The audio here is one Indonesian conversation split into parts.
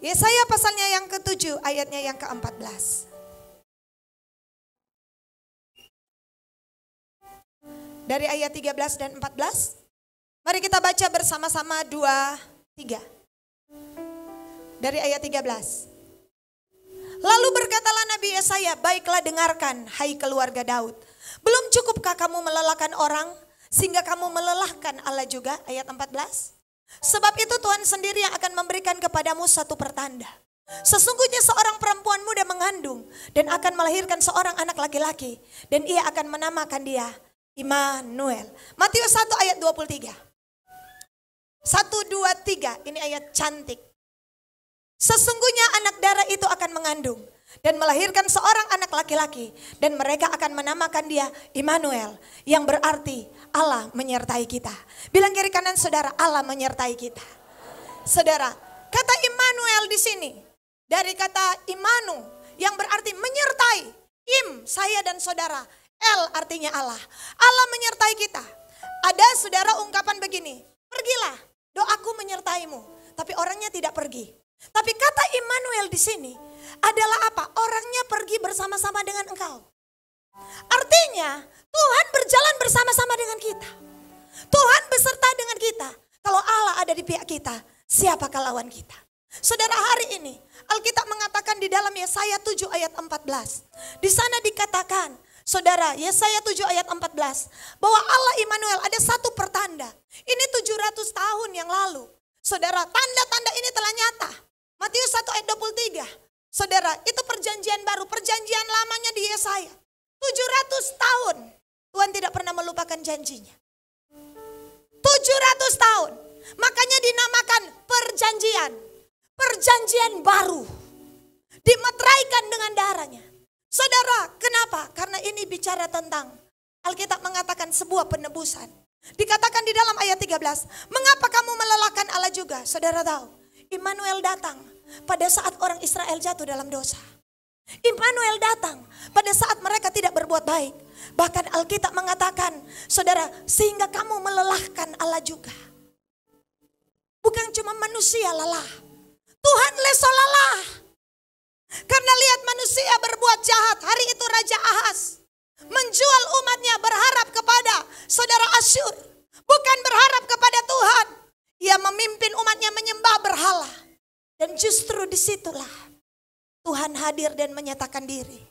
Yesaya pasalnya yang ke-7 ayatnya yang ke-14. Dari ayat 13 dan 14. Mari kita baca bersama-sama 2, 3. Dari ayat 13. Lalu berkatalah Nabi Yesaya, baiklah dengarkan hai keluarga Daud. Belum cukupkah kamu melelahkan orang sehingga kamu melelahkan Allah juga? Ayat 14. Sebab itu Tuhan sendiri yang akan memberikan kepadamu satu pertanda. Sesungguhnya seorang perempuan muda mengandung dan akan melahirkan seorang anak laki-laki. Dan ia akan menamakan dia Immanuel. Matius 1 ayat 23. 1, 2, 3. Ini ayat cantik. Sesungguhnya anak darah itu akan mengandung dan melahirkan seorang anak laki-laki. Dan mereka akan menamakan dia Immanuel. Yang berarti Allah menyertai kita. Bilang kiri kanan saudara, Allah menyertai kita. Saudara, kata Immanuel di sini dari kata Immanu yang berarti menyertai. Im, saya dan saudara. El artinya Allah. Allah menyertai kita. Ada saudara ungkapan begini, pergilah, doaku menyertaimu. Tapi orangnya tidak pergi. Tapi kata Immanuel di sini adalah apa? Orangnya pergi bersama-sama dengan engkau. Artinya Tuhan berjalan bersama-sama dengan kita. Tuhan beserta dengan kita. Kalau Allah ada di pihak kita, siapakah lawan kita? Saudara, hari ini Alkitab mengatakan di dalam Yesaya 7 ayat 14. Di sana dikatakan, saudara, Yesaya 7 ayat 14, bahwa Allah Immanuel ada satu pertanda. Ini 700 tahun yang lalu. Saudara, tanda-tanda ini telah nyata. Matius 1 ayat 23. Saudara, itu perjanjian baru, perjanjian lamanya di Yesaya. 700 tahun Tuhan tidak pernah melupakan janjinya. 700 tahun. Makanya dinamakan perjanjian. Perjanjian baru. Dimeteraikan dengan darahnya. Saudara, kenapa? Karena ini bicara tentang, Alkitab mengatakan sebuah penebusan. Dikatakan di dalam ayat 13, mengapa kamu melelahkan Allah juga? Saudara tahu, Immanuel datang pada saat orang Israel jatuh dalam dosa. Immanuel datang pada saat mereka tidak berbuat baik. Bahkan Alkitab mengatakan, saudara, sehingga kamu melelahkan Allah juga. Bukan cuma manusia lelah, Tuhan leso lelah. Karena lihat manusia berbuat jahat. Hari itu Raja Ahaz menjual umatnya berharap kepada saudara Asyur. Bukan berharap kepada Tuhan. Ia memimpin umatnya menyembah berhala. Dan justru disitulah Tuhan hadir dan menyatakan diri.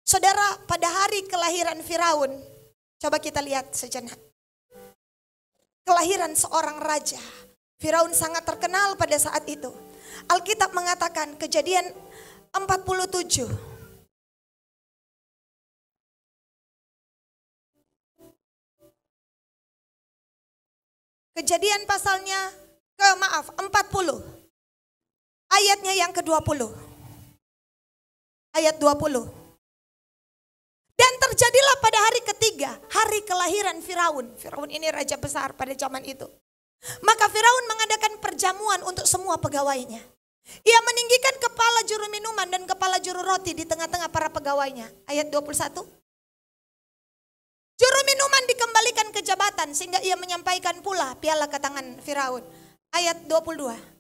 Saudara, pada hari kelahiran Firaun, coba kita lihat sejenak. Kelahiran seorang raja. Firaun sangat terkenal pada saat itu. Alkitab mengatakan Kejadian 47. Kejadian pasalnya 40. Ayatnya yang ke-20. Ayat 20. Dan terjadilah pada hari ketiga, hari kelahiran Firaun. Firaun ini raja besar pada zaman itu. Maka Firaun mengadakan perjamuan untuk semua pegawainya. Ia meninggikan kepala juru minuman dan kepala juru roti di tengah-tengah para pegawainya. Ayat 21. Juru minuman dikembalikan ke jabatan sehingga ia menyampaikan pula piala ke tangan Firaun. Ayat 22.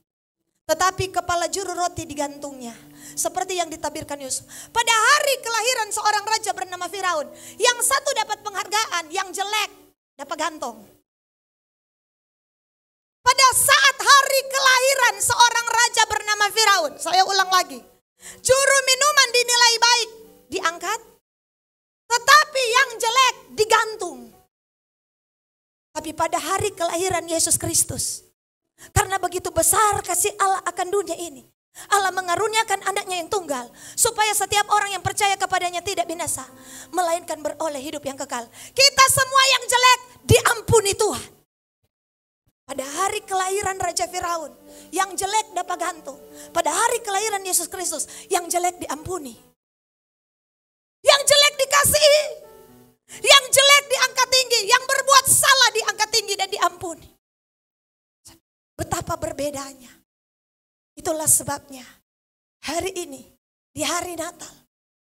Tetapi kepala juru roti digantungnya. Seperti yang ditabirkan Yusuf. Pada hari kelahiran seorang raja bernama Firaun. Yang satu dapat penghargaan, yang jelek dapat gantung. Pada saat hari kelahiran seorang raja bernama Firaun. Saya ulang lagi. Juru minuman dinilai baik, diangkat. Tetapi yang jelek digantung. Tapi pada hari kelahiran Yesus Kristus. Karena begitu besar kasih Allah akan dunia ini. Allah mengaruniakan anaknya yang tunggal. Supaya setiap orang yang percaya kepadanya tidak binasa. Melainkan beroleh hidup yang kekal. Kita semua yang jelek diampuni Tuhan. Pada hari kelahiran Raja Firaun, yang jelek dapat gantung. Pada hari kelahiran Yesus Kristus, yang jelek diampuni. Yang jelek dikasihi. Yang jelek diangkat tinggi. Yang berbuat salah diangkat tinggi dan diampuni. Betapa berbedanya. Itulah sebabnya hari ini, di hari Natal,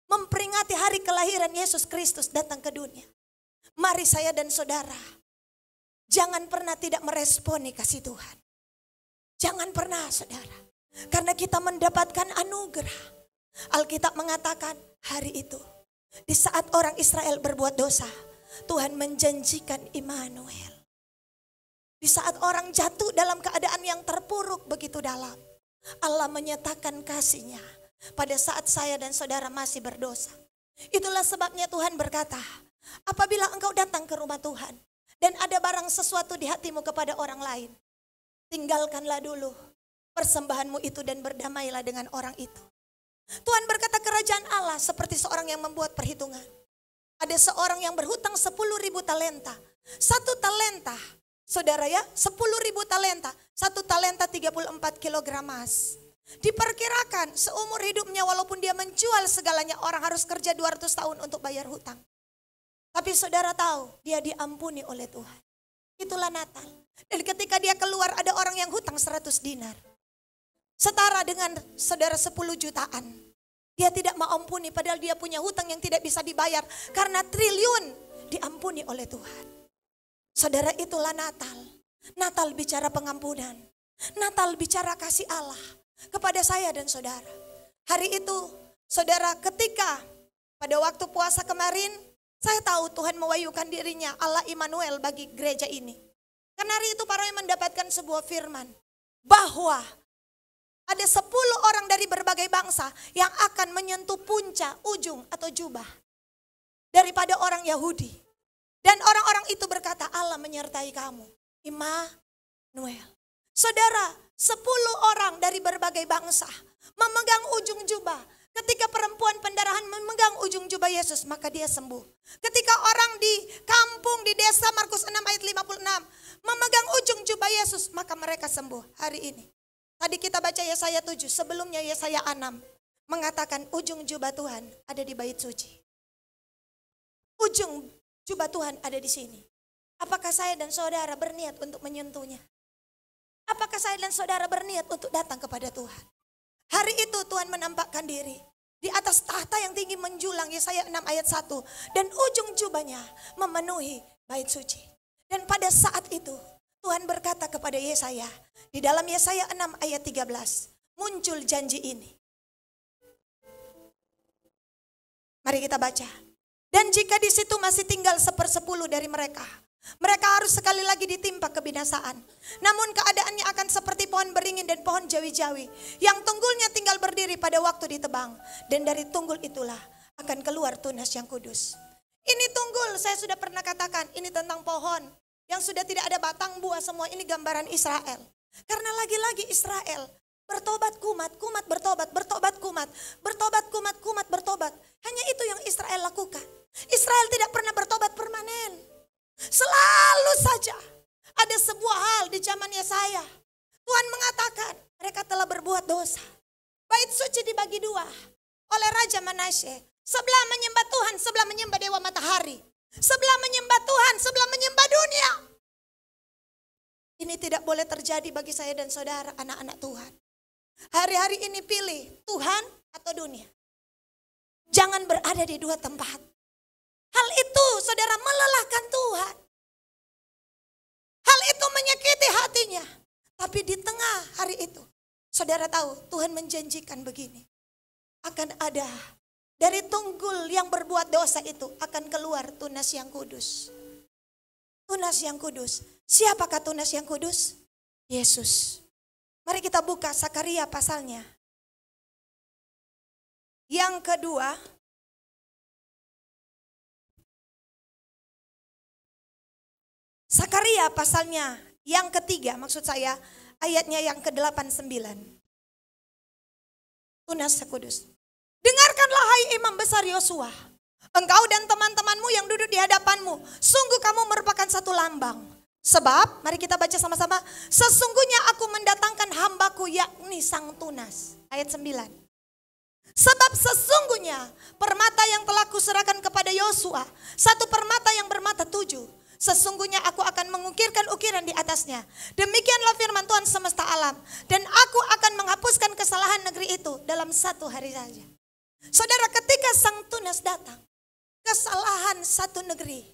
memperingati hari kelahiran Yesus Kristus datang ke dunia. Mari saya dan saudara, jangan pernah tidak meresponi kasih Tuhan. Jangan pernah saudara. Karena kita mendapatkan anugerah. Alkitab mengatakan hari itu, di saat orang Israel berbuat dosa, Tuhan menjanjikan Immanuel. Di saat orang jatuh dalam keadaan yang terpuruk begitu dalam, Allah menyatakan kasih-Nya pada saat saya dan saudara masih berdosa. Itulah sebabnya Tuhan berkata, apabila engkau datang ke rumah Tuhan dan ada barang sesuatu di hatimu kepada orang lain, tinggalkanlah dulu persembahanmu itu dan berdamailah dengan orang itu. Tuhan berkata kerajaan Allah seperti seorang yang membuat perhitungan. Ada seorang yang berhutang 10.000 talenta. 1 talenta, saudara ya, 10.000 talenta. 1 talenta 34 kilogram emas. Diperkirakan seumur hidupnya walaupun dia menjual segalanya, orang harus kerja 200 tahun untuk bayar hutang. Tapi saudara tahu, dia diampuni oleh Tuhan. Itulah Natal. Dan ketika dia keluar ada orang yang hutang 100 dinar. Setara dengan saudara 10 jutaan. Dia tidak mengampuni padahal dia punya hutang yang tidak bisa dibayar. Karena triliun diampuni oleh Tuhan. Saudara, itulah Natal. Natal bicara pengampunan. Natal bicara kasih Allah kepada saya dan saudara. Hari itu saudara, ketika pada waktu puasa kemarin, saya tahu Tuhan mewahyukan dirinya Allah Immanuel bagi gereja ini. Karena hari itu para yang mendapatkan sebuah firman bahwa ada 10 orang dari berbagai bangsa yang akan menyentuh puncak, ujung atau jubah daripada orang Yahudi. Dan orang-orang itu berkata, Allah menyertai kamu, Immanuel. Saudara, 10 orang dari berbagai bangsa memegang ujung jubah. Ketika perempuan pendarahan memegang ujung jubah Yesus, maka dia sembuh. Ketika orang di kampung, di desa, Markus 6 ayat 56, memegang ujung jubah Yesus, maka mereka sembuh hari ini. Tadi kita baca Yesaya 7, sebelumnya Yesaya 6 mengatakan ujung jubah Tuhan ada di bait suci. Ujung jubah Tuhan ada di sini. Apakah saya dan saudara berniat untuk menyentuhnya? Apakah saya dan saudara berniat untuk datang kepada Tuhan? Hari itu Tuhan menampakkan diri di atas tahta yang tinggi menjulang, Yesaya 6 ayat 1. Dan ujung jubahnya memenuhi bait suci. Dan pada saat itu Tuhan berkata kepada Yesaya, di dalam Yesaya 6 ayat 13, muncul janji ini. Mari kita baca. Dan jika di situ masih tinggal 1/10 dari mereka, mereka harus sekali lagi ditimpa kebinasaan. Namun keadaannya akan seperti pohon beringin dan pohon jawi-jawi, yang tunggulnya tinggal berdiri pada waktu ditebang. Dan dari tunggul itulah akan keluar tunas yang kudus. Ini tunggul, saya sudah pernah katakan, ini tentang pohon yang sudah tidak ada batang buah, semua ini gambaran Israel. Karena lagi-lagi Israel bertobat kumat, kumat bertobat, bertobat kumat, bertobat kumat, kumat bertobat. Hanya itu yang Israel lakukan. Israel tidak pernah bertobat permanen. Selalu saja ada sebuah hal di zaman Yesaya. Tuhan mengatakan mereka telah berbuat dosa. Bait suci dibagi 2 oleh Raja Manasye. Sebelah menyembah Tuhan, sebelah menyembah dewa matahari. Sebelah menyembah Tuhan, sebelah menyembah dunia. Ini tidak boleh terjadi bagi saya dan saudara, anak-anak Tuhan. Hari-hari ini pilih Tuhan atau dunia. Jangan berada di 2 tempat. Hal itu saudara melelahkan Tuhan. Hal itu menyakiti hatinya. Tapi di tengah hari itu, saudara tahu Tuhan menjanjikan begini. Akan ada dari tunggul yang berbuat dosa itu akan keluar tunas yang kudus. Tunas yang kudus. Siapakah tunas yang kudus? Yesus. Mari kita buka Sakaria pasalnya. Yang kedua, Sakaria pasalnya yang ketiga, maksud saya ayatnya yang ke-89. Tunas kudus. Dengarkanlah hai imam besar Yosua, engkau dan teman-temanmu yang duduk di hadapanmu, sungguh kamu merupakan satu lambang. Sebab, mari kita baca sama-sama, sesungguhnya aku mendatangkan hambaku yakni sang tunas. Ayat 9. Sebab sesungguhnya permata yang telah kuserahkan kepada Yosua, satu permata yang bermata 7. Sesungguhnya aku akan mengukirkan ukiran di atasnya. Demikianlah firman Tuhan semesta alam. Dan aku akan menghapuskan kesalahan negeri itu dalam 1 hari saja. Saudara, ketika sang tunas datang, kesalahan satu negeri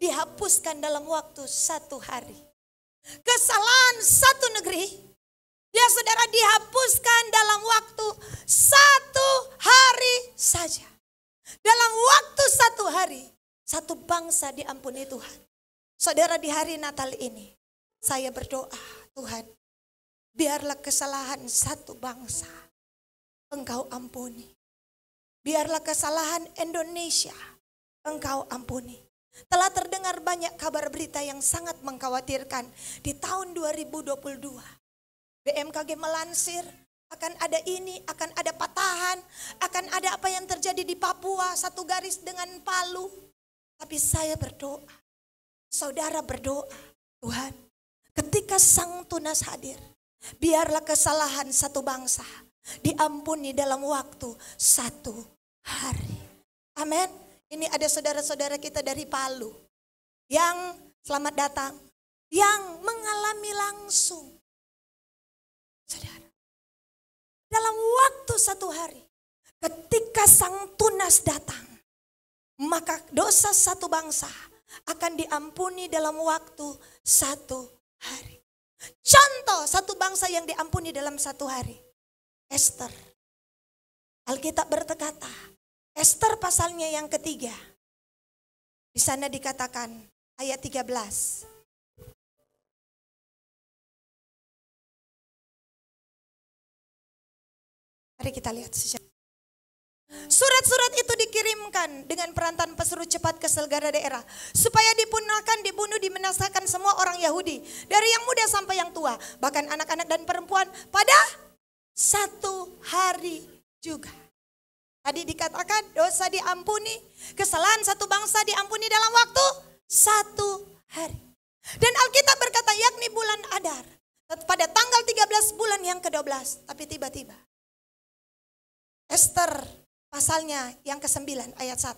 dihapuskan dalam waktu 1 hari. Kesalahan satu negeri Ya saudara, dihapuskan dalam waktu 1 hari saja. Dalam waktu 1 hari, satu bangsa diampuni Tuhan. Saudara, di hari Natal ini, saya berdoa, Tuhan, biarlah kesalahan satu bangsa Engkau ampuni. Biarlah kesalahan Indonesia Engkau ampuni. Telah terdengar banyak kabar berita yang sangat mengkhawatirkan di tahun 2022. BMKG melansir akan ada ini, akan ada patahan, akan ada apa yang terjadi di Papua, satu garis dengan Palu. Tapi saya berdoa, saudara berdoa, Tuhan, ketika Sang Tunas hadir, biarlah kesalahan satu bangsa diampuni dalam waktu 1 hari. Amin. Ini ada saudara-saudara kita dari Palu yang selamat datang, yang mengalami langsung. Saudara, dalam waktu 1 hari, ketika Sang Tunas datang, maka dosa satu bangsa akan diampuni dalam waktu 1 hari. Contoh satu bangsa yang diampuni dalam 1 hari. Ester. Alkitab berkata, Ester pasalnya yang ketiga. Di sana dikatakan ayat 13. Mari kita lihat sejarah. Surat-surat itu dikirimkan dengan perantaran pesuruh cepat ke segala daerah, supaya dipunahkan, dibunuh, dimenasakan semua orang Yahudi, dari yang muda sampai yang tua, bahkan anak-anak dan perempuan pada 1 hari juga. Tadi dikatakan dosa diampuni, kesalahan satu bangsa diampuni dalam waktu 1 hari. Dan Alkitab berkata yakni bulan Adar, pada tanggal 13 bulan yang ke-12. Tapi tiba-tiba Ester pasalnya yang ke-9 ayat 1.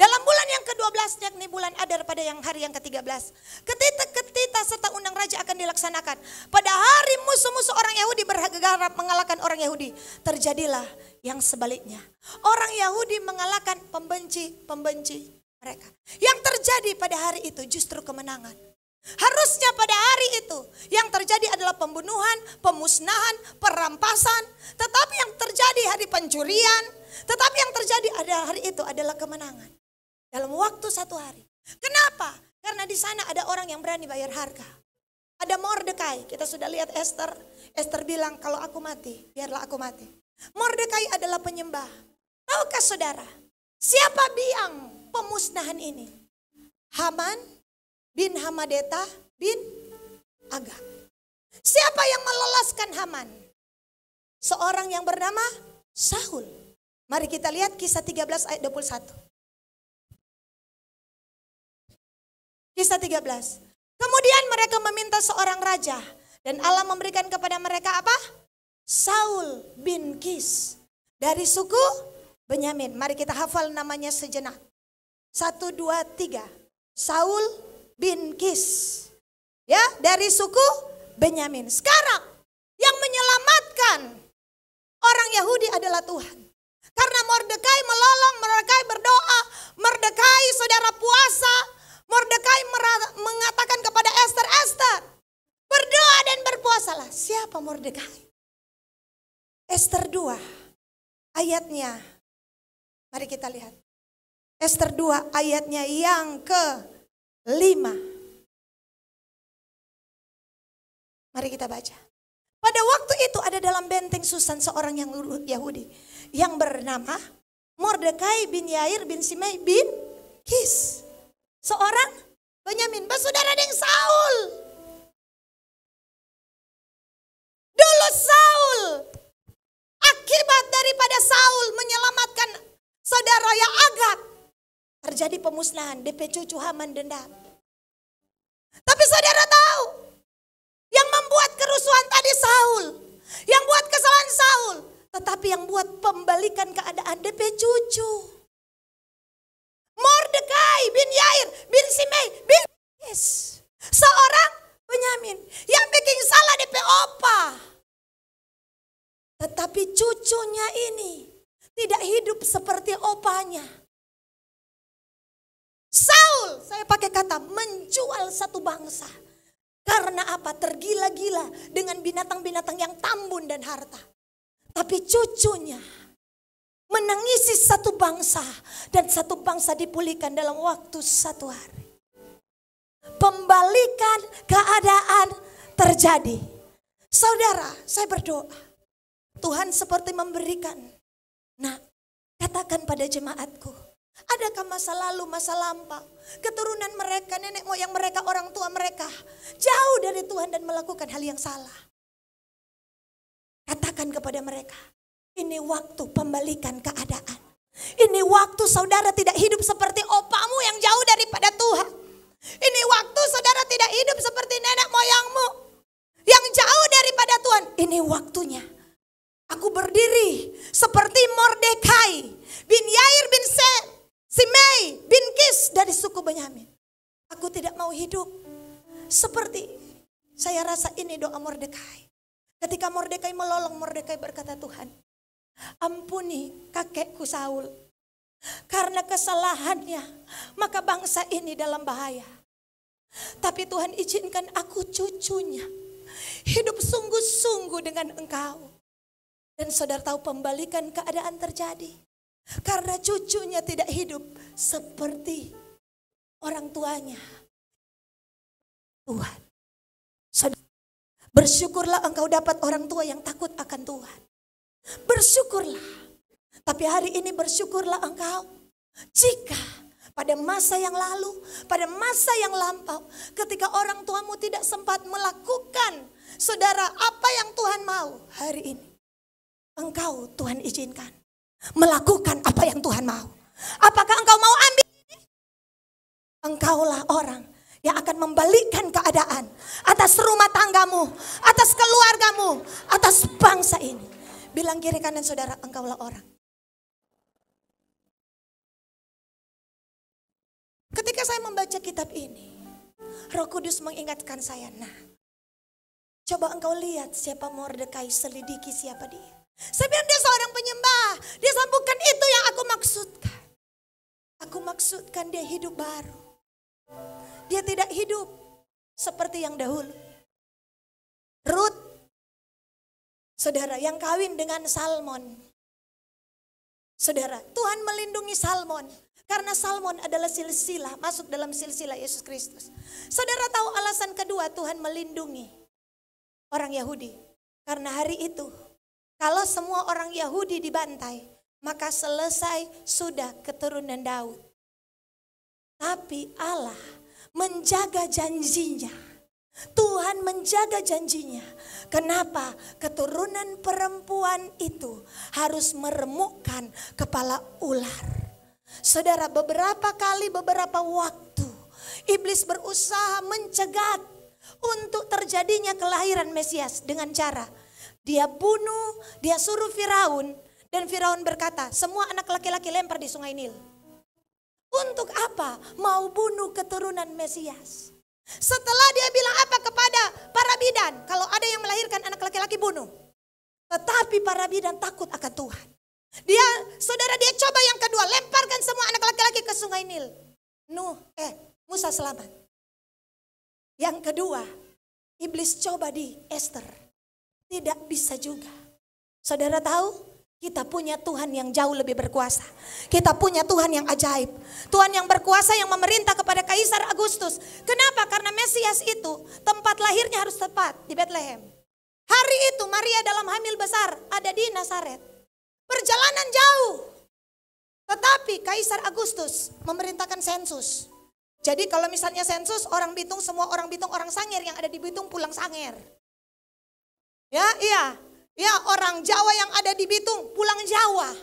Dalam bulan yang ke-12 yakni bulan Adar pada yang hari yang ke-13. Ketita serta undang raja akan dilaksanakan. Pada hari musuh-musuh orang Yahudi bergarap mengalahkan orang Yahudi. Terjadilah yang sebaliknya. Orang Yahudi mengalahkan pembenci mereka. Yang terjadi pada hari itu justru kemenangan. Harusnya pada hari itu yang terjadi adalah pembunuhan, pemusnahan, perampasan. Tetapi yang terjadi hari pencurian. Tetapi yang terjadi pada hari itu adalah kemenangan. Dalam waktu 1 hari. Kenapa? Karena di sana ada orang yang berani bayar harga. Ada Mordekai, kita sudah lihat Ester. Ester bilang kalau aku mati, biarlah aku mati. Mordekai adalah penyembah. Tahukah saudara, siapa biang pemusnahan ini? Haman bin Hamadeta bin Agag. Siapa yang meloloskan Haman? Seorang yang bernama Saul. Mari kita lihat Kisah 13 ayat 21. Kisah 13. Kemudian mereka meminta seorang raja dan Allah memberikan kepada mereka apa? Saul bin Kis dari suku Benyamin. Mari kita hafal namanya sejenak. 1, 2, 3. Saul bin Kis. Ya, dari suku Benyamin. Sekarang yang menyelamatkan orang Yahudi adalah Tuhan. Karena Mordekai melolong, Mordekai berdoa, Mordekai saudara puasa. Mordekai mengatakan kepada Ester, Ester, berdoa dan berpuasalah. Siapa Mordekai? Ester 2 ayatnya. Mari kita lihat. Ester 2 ayatnya yang ke-5. Mari kita baca. Pada waktu itu ada dalam benteng Susan seorang yang Yahudi yang bernama Mordekai bin Yair bin Simei bin Kis. Seorang Benyamin, bersaudara dengan Saul. Dulu Saul, akibat daripada Saul menyelamatkan saudara yang Agag, terjadi pemusnahan, DP cucu Haman dendam. Tapi saudara tahu, yang membuat kerusuhan tadi Saul, yang buat kesalahan Saul, tetapi yang buat pembalikan keadaan DP cucu. Mordekai bin Yair bin Simei bin Kis. Seorang Benyamin yang bikin salah DP opa. Tetapi cucunya ini tidak hidup seperti opanya. Saul, saya pakai kata menjual satu bangsa Karena apa? Tergila-gila dengan binatang-binatang yang tambun dan harta. Tapi cucunya menangisi satu bangsa. Dan satu bangsa dipulihkan dalam waktu 1 hari. Pembalikan keadaan terjadi. Saudara, saya berdoa. Tuhan seperti memberikan. Nah, katakan pada jemaatku. Adakah masa lalu, masa lampau, keturunan mereka, nenek moyang mereka, orang tua mereka jauh dari Tuhan dan melakukan hal yang salah? Katakan kepada mereka, ini waktu pembalikan keadaan. Ini waktu saudara tidak hidup seperti opamu yang jauh daripada Tuhan. Ini waktu saudara tidak hidup seperti nenek moyangmu yang jauh daripada Tuhan. Ini waktunya. Aku berdiri seperti Mordekai bin Yair bin Simei bin Kis dari suku Benyamin. Aku tidak mau hidup seperti, saya rasa ini doa Mordekai. Ketika Mordekai melolong, Mordekai berkata, Tuhan, ampuni kakekku Saul. Karena kesalahannya, maka bangsa ini dalam bahaya. Tapi Tuhan izinkan aku cucunya hidup sungguh-sungguh dengan Engkau. Dan saudara tahu pembalikan keadaan terjadi. Karena cucunya tidak hidup seperti orang tuanya. Tuhan. Saudara, bersyukurlah engkau dapat orang tua yang takut akan Tuhan. Bersyukurlah. Tapi hari ini bersyukurlah engkau. Jika pada masa yang lalu, pada masa yang lampau, ketika orang tuamu tidak sempat melakukan, saudara, apa yang Tuhan mau hari ini. Engkau Tuhan izinkan melakukan apa yang Tuhan mau. Apakah engkau mau ambil ini? Engkaulah orang yang akan membalikkan keadaan atas rumah tanggamu, atas keluargamu, atas bangsa ini. Bilang kiri kanan saudara, engkaulah orang. Ketika saya membaca kitab ini, Roh Kudus mengingatkan saya, nah, coba engkau lihat siapa Mordekai, selidiki siapa dia. Saya bilang dia seorang penyembah. Dia bukan itu yang aku maksudkan. Aku maksudkan dia hidup baru. Dia tidak hidup seperti yang dahulu. Rut, saudara, yang kawin dengan Salmon. Saudara, Tuhan melindungi Salmon. Karena Salmon adalah silsilah, masuk dalam silsilah Yesus Kristus. Saudara tahu alasan kedua Tuhan melindungi orang Yahudi. Karena hari itu, kalau semua orang Yahudi dibantai, maka selesai sudah keturunan Daud. Tapi Allah menjaga janjinya. Tuhan menjaga janjinya. Kenapa? Keturunan perempuan itu harus meremukkan kepala ular. Saudara, beberapa kali, beberapa waktu, iblis berusaha mencegat untuk terjadinya kelahiran Mesias dengan cara dia bunuh, dia suruh Firaun, dan Firaun berkata, semua anak laki-laki lempar di sungai Nil. Untuk apa? Mau bunuh keturunan Mesias. Setelah dia bilang apa kepada para bidan, kalau ada yang melahirkan anak laki-laki bunuh. Tetapi para bidan takut akan Tuhan. Saudara, dia coba yang kedua, lemparkan semua anak laki-laki ke sungai Nil. Musa selamat. Yang kedua, iblis coba di Esther. Tidak bisa juga. Saudara tahu, kita punya Tuhan yang jauh lebih berkuasa. Kita punya Tuhan yang ajaib. Tuhan yang berkuasa yang memerintah kepada Kaisar Agustus. Kenapa? Karena Mesias itu tempat lahirnya harus tepat di Bethlehem. Hari itu Maria dalam hamil besar ada di Nazaret. Perjalanan jauh. Tetapi Kaisar Agustus memerintahkan sensus. Jadi kalau misalnya sensus orang Bitung, semua orang Bitung, orang Sangir yang ada di Bitung pulang Sangir. Ya, orang Jawa yang ada di Bitung pulang Jawa.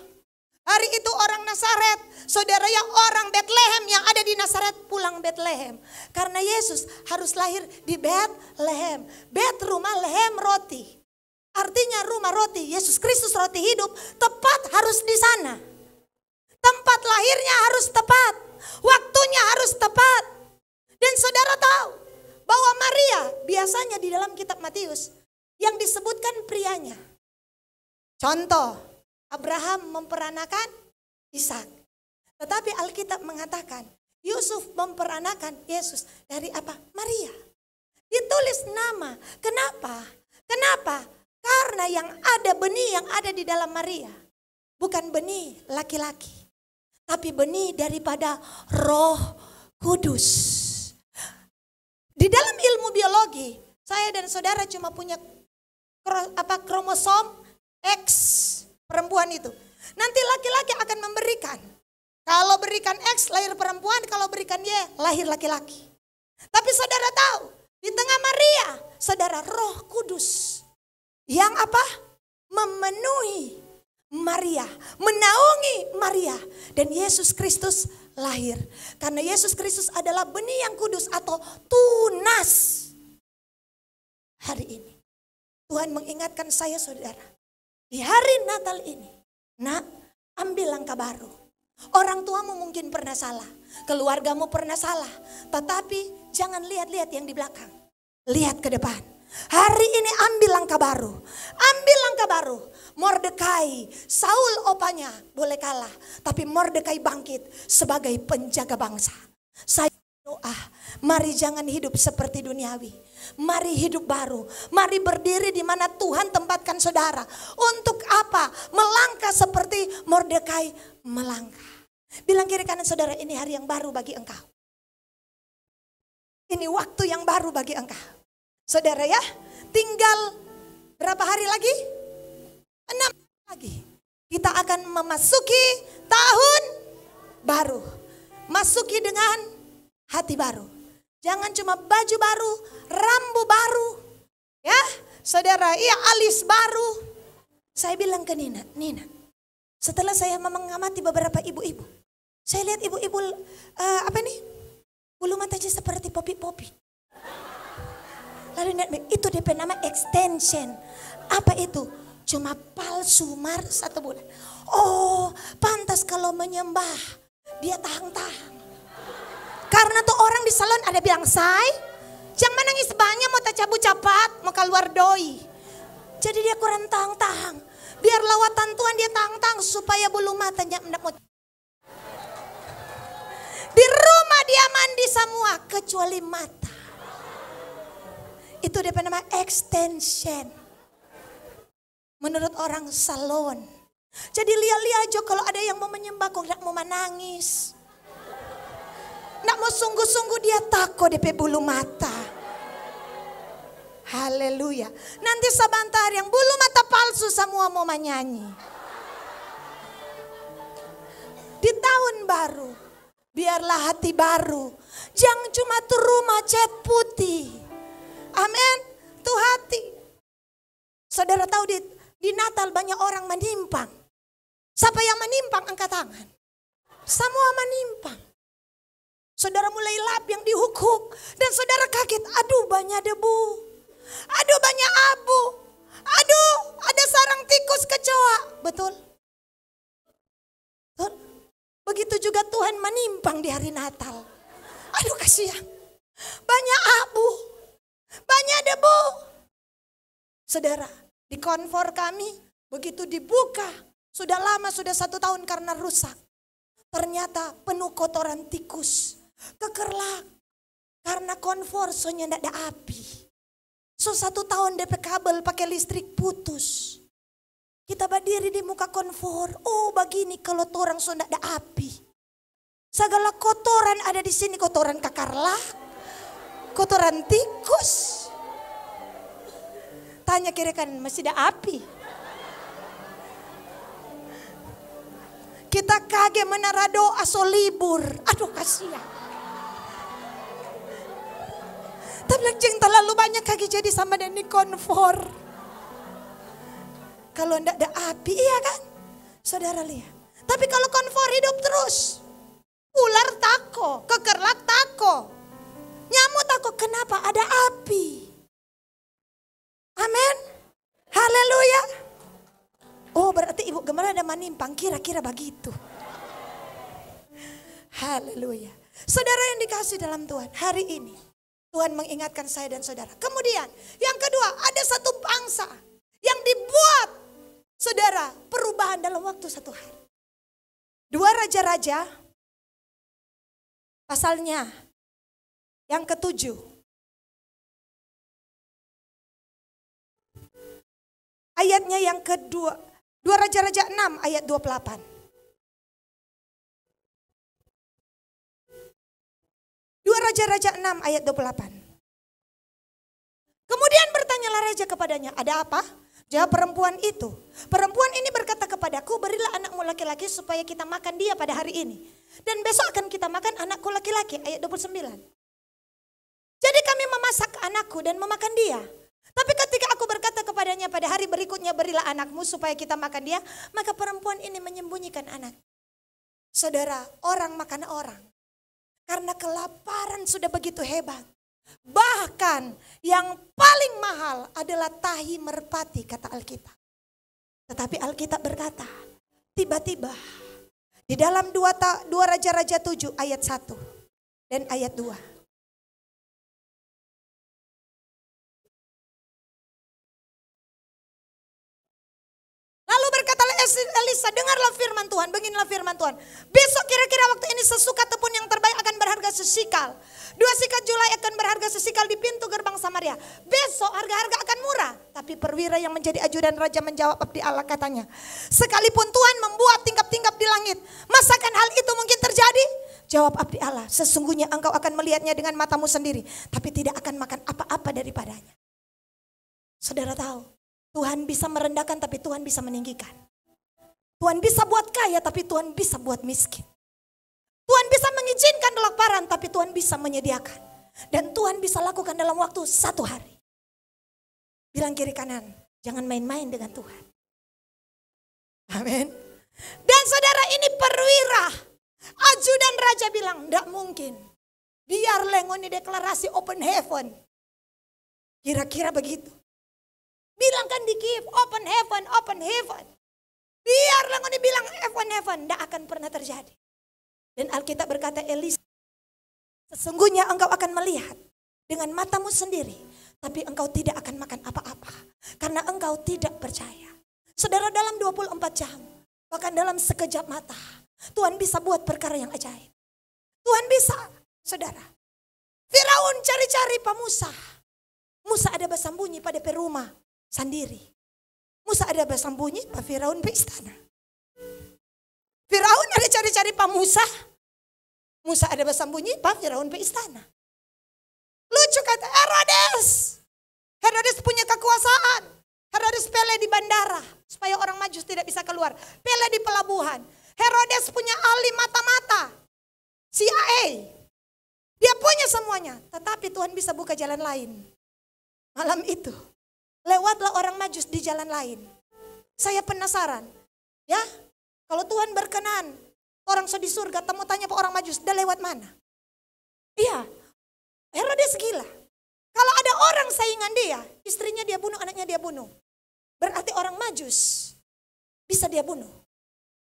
Hari itu orang Nazaret, saudara, yang orang Bethlehem yang ada di Nazaret pulang Bethlehem. Karena Yesus harus lahir di Bethlehem. Bet rumah, lehem roti. Artinya rumah roti, Yesus Kristus roti hidup, tepat harus di sana. Tempat lahirnya harus tepat, waktunya harus tepat. Dan saudara tahu bahwa Maria biasanya di dalam kitab Matius yang disebutkan prianya. Contoh, Abraham memperanakan Ishak. Tetapi Alkitab mengatakan Yusuf memperanakan Yesus dari apa? Maria. Ditulis nama. Kenapa? Kenapa? Karena yang ada benih yang ada di dalam Maria bukan benih laki-laki, tapi benih daripada Roh Kudus. Di dalam ilmu biologi, saya dan saudara cuma punya kromosom X perempuan itu. Nanti laki-laki akan memberikan. Kalau berikan X lahir perempuan, kalau berikan Y lahir laki-laki. Tapi saudara tahu, di tengah Maria, saudara Roh Kudus yang apa? Memenuhi Maria, menaungi Maria, dan Yesus Kristus lahir. Karena Yesus Kristus adalah benih yang kudus atau tunas. Hari ini Tuhan mengingatkan saya saudara, di hari Natal ini, nak, ambil langkah baru. Orang tuamu mungkin pernah salah, keluargamu pernah salah, tetapi jangan lihat-lihat yang di belakang, lihat ke depan. Hari ini ambil langkah baru, ambil langkah baru. Mordekai, Saul opanya boleh kalah, tapi Mordekai bangkit sebagai penjaga bangsa. Saya doa, mari jangan hidup seperti duniawi. Mari hidup baru, mari berdiri di mana Tuhan tempatkan saudara. Untuk apa? Melangkah seperti Mordekai melangkah. Bilang kiri kanan saudara, ini hari yang baru bagi engkau. Ini waktu yang baru bagi engkau. Saudara ya, tinggal berapa hari lagi? 6 lagi. Kita akan memasuki tahun baru. Masuki dengan hati baru. Jangan cuma baju baru, rambut baru. Ya, saudara, iya alis baru. Saya bilang ke Nina, setelah saya mengamati beberapa ibu-ibu, saya lihat ibu-ibu bulu matanya seperti popi-popi. Lalu itu DP nama extension. Apa itu? Cuma palsu 1 bulan. Oh, pantas kalau menyembah dia tahang-tahang. Karena tuh orang di salon ada bilang, say, jangan menangis banyak, mau tak cabut capat, mau keluar doi. Jadi dia kurang tahang-tahang. Biar lawatan Tuhan dia tahang-tahang supaya bulu matanya enggak mau. Di rumah dia mandi semua kecuali mata. Itu dia nama extension. Menurut orang salon. Jadi lihat-lihat aja kalau ada yang mau menyembah kok enggak mau menangis. Enggak mau sungguh-sungguh dia takut DP bulu mata. Haleluya. Nanti sebentar yang bulu mata palsu semua mau menyanyi. Di tahun baru, biarlah hati baru. Jangan cuma tuh rumah cat putih. Amin. Tuh hati. Saudara tahu di Natal banyak orang menyimpang. Siapa yang menyimpang angkat tangan. Semua menyimpang. Saudara mulai lap yang dihuk-huk. Dan saudara kaget, aduh banyak debu. Aduh banyak abu. Aduh ada sarang tikus kecoa. Betul? Betul? Begitu juga Tuhan menyimpang di hari Natal. Aduh kasihan. Banyak abu. Banyak debu. Saudara, di konfor kami begitu dibuka. Sudah lama, sudah 1 tahun karena rusak. Ternyata penuh kotoran tikus. Kekerlak. Karena konfor soalnya tidak ada api. So 1 tahun DP kabel pakai listrik putus. Kita berdiri di muka konfor. Oh begini kalau torang so tidak ada api. Segala kotoran ada di sini. Kotoran kakarlak. Kotoran tikus. Tanya kira kan masih ada api. Kita kaget menara doa so libur. Aduh kasihan. Tapi jeng terlalu banyak kaki jadi sama dengan konfor. Kalau ndak ada api, iya kan? Saudara lihat. Tapi kalau konfor hidup terus. Ular tako, kekerlak tako. Nyamuk tako, kenapa? Ada api. Amin. Haleluya. Oh berarti ibu gembala ada menimpang, kira-kira begitu. Haleluya. Saudara yang dikasih dalam Tuhan, hari ini Tuhan mengingatkan saya dan saudara. Kemudian yang kedua, ada satu bangsa yang dibuat saudara perubahan dalam waktu 1 hari. 2 Raja-Raja pasalnya yang ke-7. kedua, 2 Raja-Raja 6 ayat 28. 2 Raja-Raja 6 ayat 28. Kemudian bertanyalah raja kepadanya, ada apa? Jawab perempuan itu. Perempuan ini berkata kepadaku, berilah anakmu laki-laki supaya kita makan dia pada hari ini. Dan besok akan kita makan anakku laki-laki. Ayat 29. Jadi kami memasak anakku dan memakan dia. Tapi ketika aku berkata kepadanya pada hari berikutnya, berilah anakmu supaya kita makan dia. Maka perempuan ini menyembunyikan anak. Saudara, orang makan orang. Karena kelaparan sudah begitu hebat. Bahkan yang paling mahal adalah tahi merpati, kata Alkitab. Tetapi Alkitab berkata, tiba-tiba di dalam 2 Raja-Raja 7 ayat 1 dan ayat 2. Lalu berkatalah Elisa, dengarlah firman Tuhan, beginilah firman Tuhan. Besok kira-kira waktu ini sesukat tepung yang terbaik akan berharga sesikal. 2 sikat julai akan berharga sesikal di pintu gerbang Samaria. Besok harga-harga akan murah. Tapi perwira yang menjadi ajudan raja menjawab abdi Allah, katanya, sekalipun Tuhan membuat tingkap-tingkap di langit, masakan hal itu mungkin terjadi? Jawab abdi Allah, sesungguhnya engkau akan melihatnya dengan matamu sendiri, tapi tidak akan makan apa-apa daripadanya. Saudara tahu, Tuhan bisa merendahkan tapi Tuhan bisa meninggikan. Tuhan bisa buat kaya tapi Tuhan bisa buat miskin. Tuhan bisa mengizinkan kelaparan tapi Tuhan bisa menyediakan. Dan Tuhan bisa lakukan dalam waktu 1 hari. Bilang kiri kanan, jangan main-main dengan Tuhan. Amin. Dan saudara, ini perwira, ajudan raja bilang, enggak mungkin. Biar Lengoni deklarasi open heaven. Kira-kira begitu. Bilangkan di Kiev, open heaven, open heaven. Biar Lengoni bilang heaven, heaven, enggak akan pernah terjadi. Dan Alkitab berkata, Elisa, sesungguhnya engkau akan melihat dengan matamu sendiri, tapi engkau tidak akan makan apa-apa, karena engkau tidak percaya. Saudara, dalam 24 jam, bahkan dalam sekejap mata, Tuhan bisa buat perkara yang ajaib. Tuhan bisa, saudara. Firaun cari-cari Pak Musa. Musa ada bersembunyi pada perumah sendiri. Musa ada bersembunyi, Pak Firaun di istana. Firaun ada cari-cari Pak Musa. Musa ada bersembunyi, Pak Firaun di istana. Lucu kata Herodes. Herodes punya kekuasaan. Herodes pele di bandara supaya orang Majus tidak bisa keluar. Pele di pelabuhan. Herodes punya ahli mata-mata. CIA. Dia punya semuanya. Tetapi Tuhan bisa buka jalan lain. Malam itu. Lewatlah orang Majus di jalan lain. Saya penasaran. Ya. Kalau Tuhan berkenan. Orang di surga. Temu tanya Pak orang Majus. Dia lewat mana? Iya. Herodes gila. Kalau ada orang saingan dia. Istrinya dia bunuh. Anaknya dia bunuh. Berarti orang Majus. Bisa dia bunuh.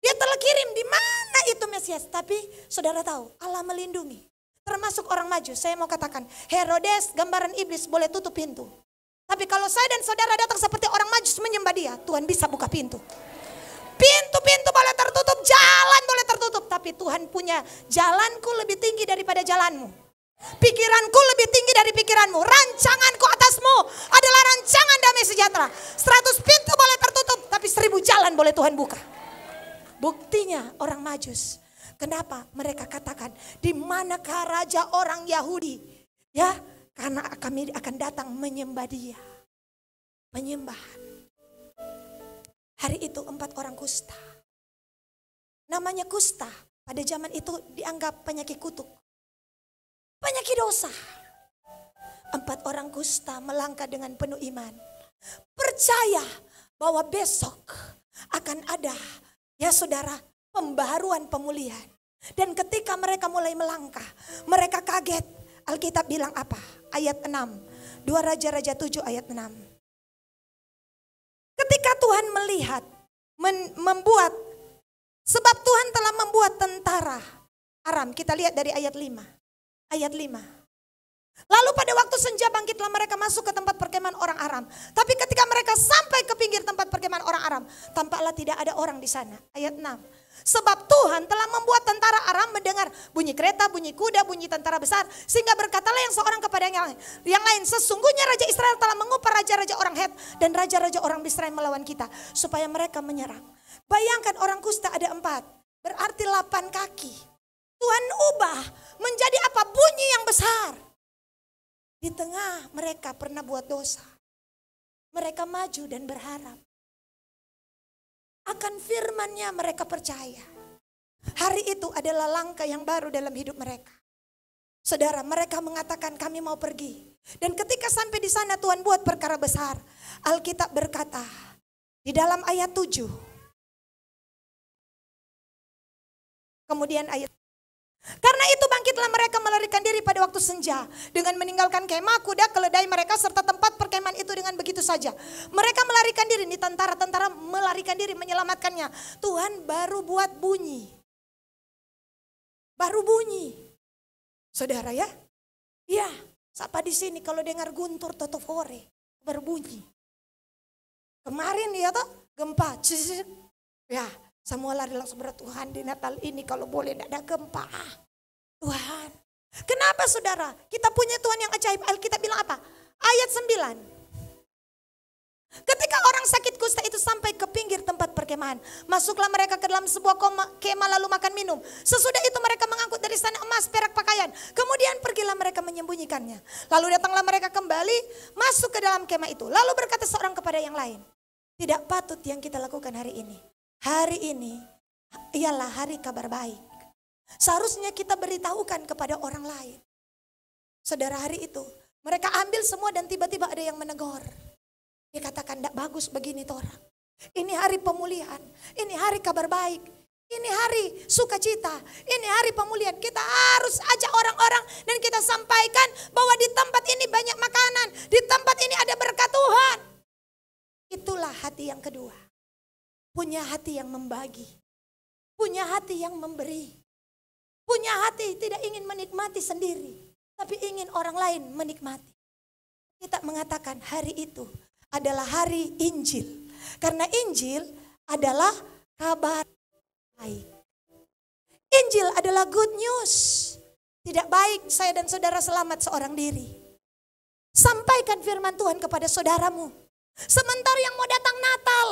Dia telah kirim di mana itu Mesias. Tapi saudara tahu. Allah melindungi. Termasuk orang Majus. Saya mau katakan. Herodes gambaran iblis boleh tutup pintu. Tapi kalau saya dan saudara datang seperti orang Majus menyembah dia. Tuhan bisa buka pintu. Pintu-pintu boleh tertutup. Jalan boleh tertutup. Tapi Tuhan punya jalanku lebih tinggi daripada jalanmu. Pikiranku lebih tinggi dari pikiranmu. Rancanganku atasmu adalah rancangan damai sejahtera. 100 pintu boleh tertutup. Tapi 1000 jalan boleh Tuhan buka. Buktinya orang Majus. Kenapa mereka katakan, di manakah raja orang Yahudi? Ya, karena kami akan datang menyembah dia. Penyembahan. Hari itu 4 orang kusta. Namanya kusta. Pada zaman itu dianggap penyakit kutuk. Penyakit dosa. 4 orang kusta melangkah dengan penuh iman. Percaya bahwa besok akan ada, ya saudara, pembaharuan pemulihan. Dan ketika mereka mulai melangkah, mereka kaget. Alkitab bilang apa? Ayat 6. 2 Raja-Raja 7 ayat 6. Ketika Tuhan melihat, membuat, sebab Tuhan telah membuat tentara Aram. Kita lihat dari ayat 5. Ayat 5. Lalu pada waktu senja bangkitlah mereka masuk ke tempat perkemahan orang Aram. Tapi ketika mereka sampai ke pinggir tempat perkemahan orang Aram, Aram, tampaklah tidak ada orang di sana. Ayat 6. Sebab Tuhan telah membuat tentara Aram mendengar bunyi kereta, bunyi kuda, bunyi tentara besar. Sehingga berkatalah yang seorang kepada yang lain, sesungguhnya Raja Israel telah mengupah raja-raja orang Het dan raja-raja orang Misraim melawan kita, supaya mereka menyerang. Bayangkan orang kusta ada 4, berarti 8 kaki. Tuhan ubah menjadi apa? Bunyi yang besar. Di tengah mereka pernah buat dosa. Mereka maju dan berharap. Akan firman-Nya mereka percaya. Hari itu adalah langkah yang baru dalam hidup mereka. Saudara, mereka mengatakan kami mau pergi. Dan ketika sampai di sana Tuhan buat perkara besar. Alkitab berkata di dalam ayat 7. Kemudian ayat, karena itu bangkitlah mereka melarikan diri pada waktu senja dengan meninggalkan kemah, kuda, keledai mereka serta tempat perkemahan itu dengan begitu saja. Mereka melarikan diri, ini tentara-tentara melarikan diri menyelamatkannya. Tuhan baru buat bunyi. Baru bunyi. Saudara ya? Iya, siapa di sini kalau dengar guntur totofore berbunyi. Kemarin ya toh gempa. Ya, semua lari langsung berat, Tuhan di Natal ini kalau boleh tidak ada gempa. Tuhan. Kenapa saudara? Kita punya Tuhan yang ajaib. Alkitab bilang apa? Ayat 9. Ketika orang sakit kusta itu sampai ke pinggir tempat perkemahan, masuklah mereka ke dalam sebuah kemah lalu makan minum. Sesudah itu mereka mengangkut dari sana emas, perak, pakaian. Kemudian pergilah mereka menyembunyikannya. Lalu datanglah mereka kembali masuk ke dalam kemah itu. Lalu berkata seorang kepada yang lain, tidak patut yang kita lakukan hari ini. Hari ini ialah hari kabar baik. Seharusnya kita beritahukan kepada orang lain. Saudara, hari itu mereka ambil semua dan tiba-tiba ada yang menegur. Dia katakan tidak bagus begini orang. Ini hari pemulihan, ini hari kabar baik, ini hari sukacita, ini hari pemulihan. Kita harus ajak orang-orang dan kita sampaikan bahwa di tempat ini banyak makanan, di tempat ini ada berkat Tuhan. Itulah hati yang kedua. Punya hati yang membagi. Punya hati yang memberi. Punya hati tidak ingin menikmati sendiri. Tapi ingin orang lain menikmati. Kita mengatakan hari itu adalah hari Injil. Karena Injil adalah kabar baik. Injil adalah good news. Tidak baik saya dan saudara selamat seorang diri. Sampaikan firman Tuhan kepada saudaramu. Sementara yang mau datang Natal,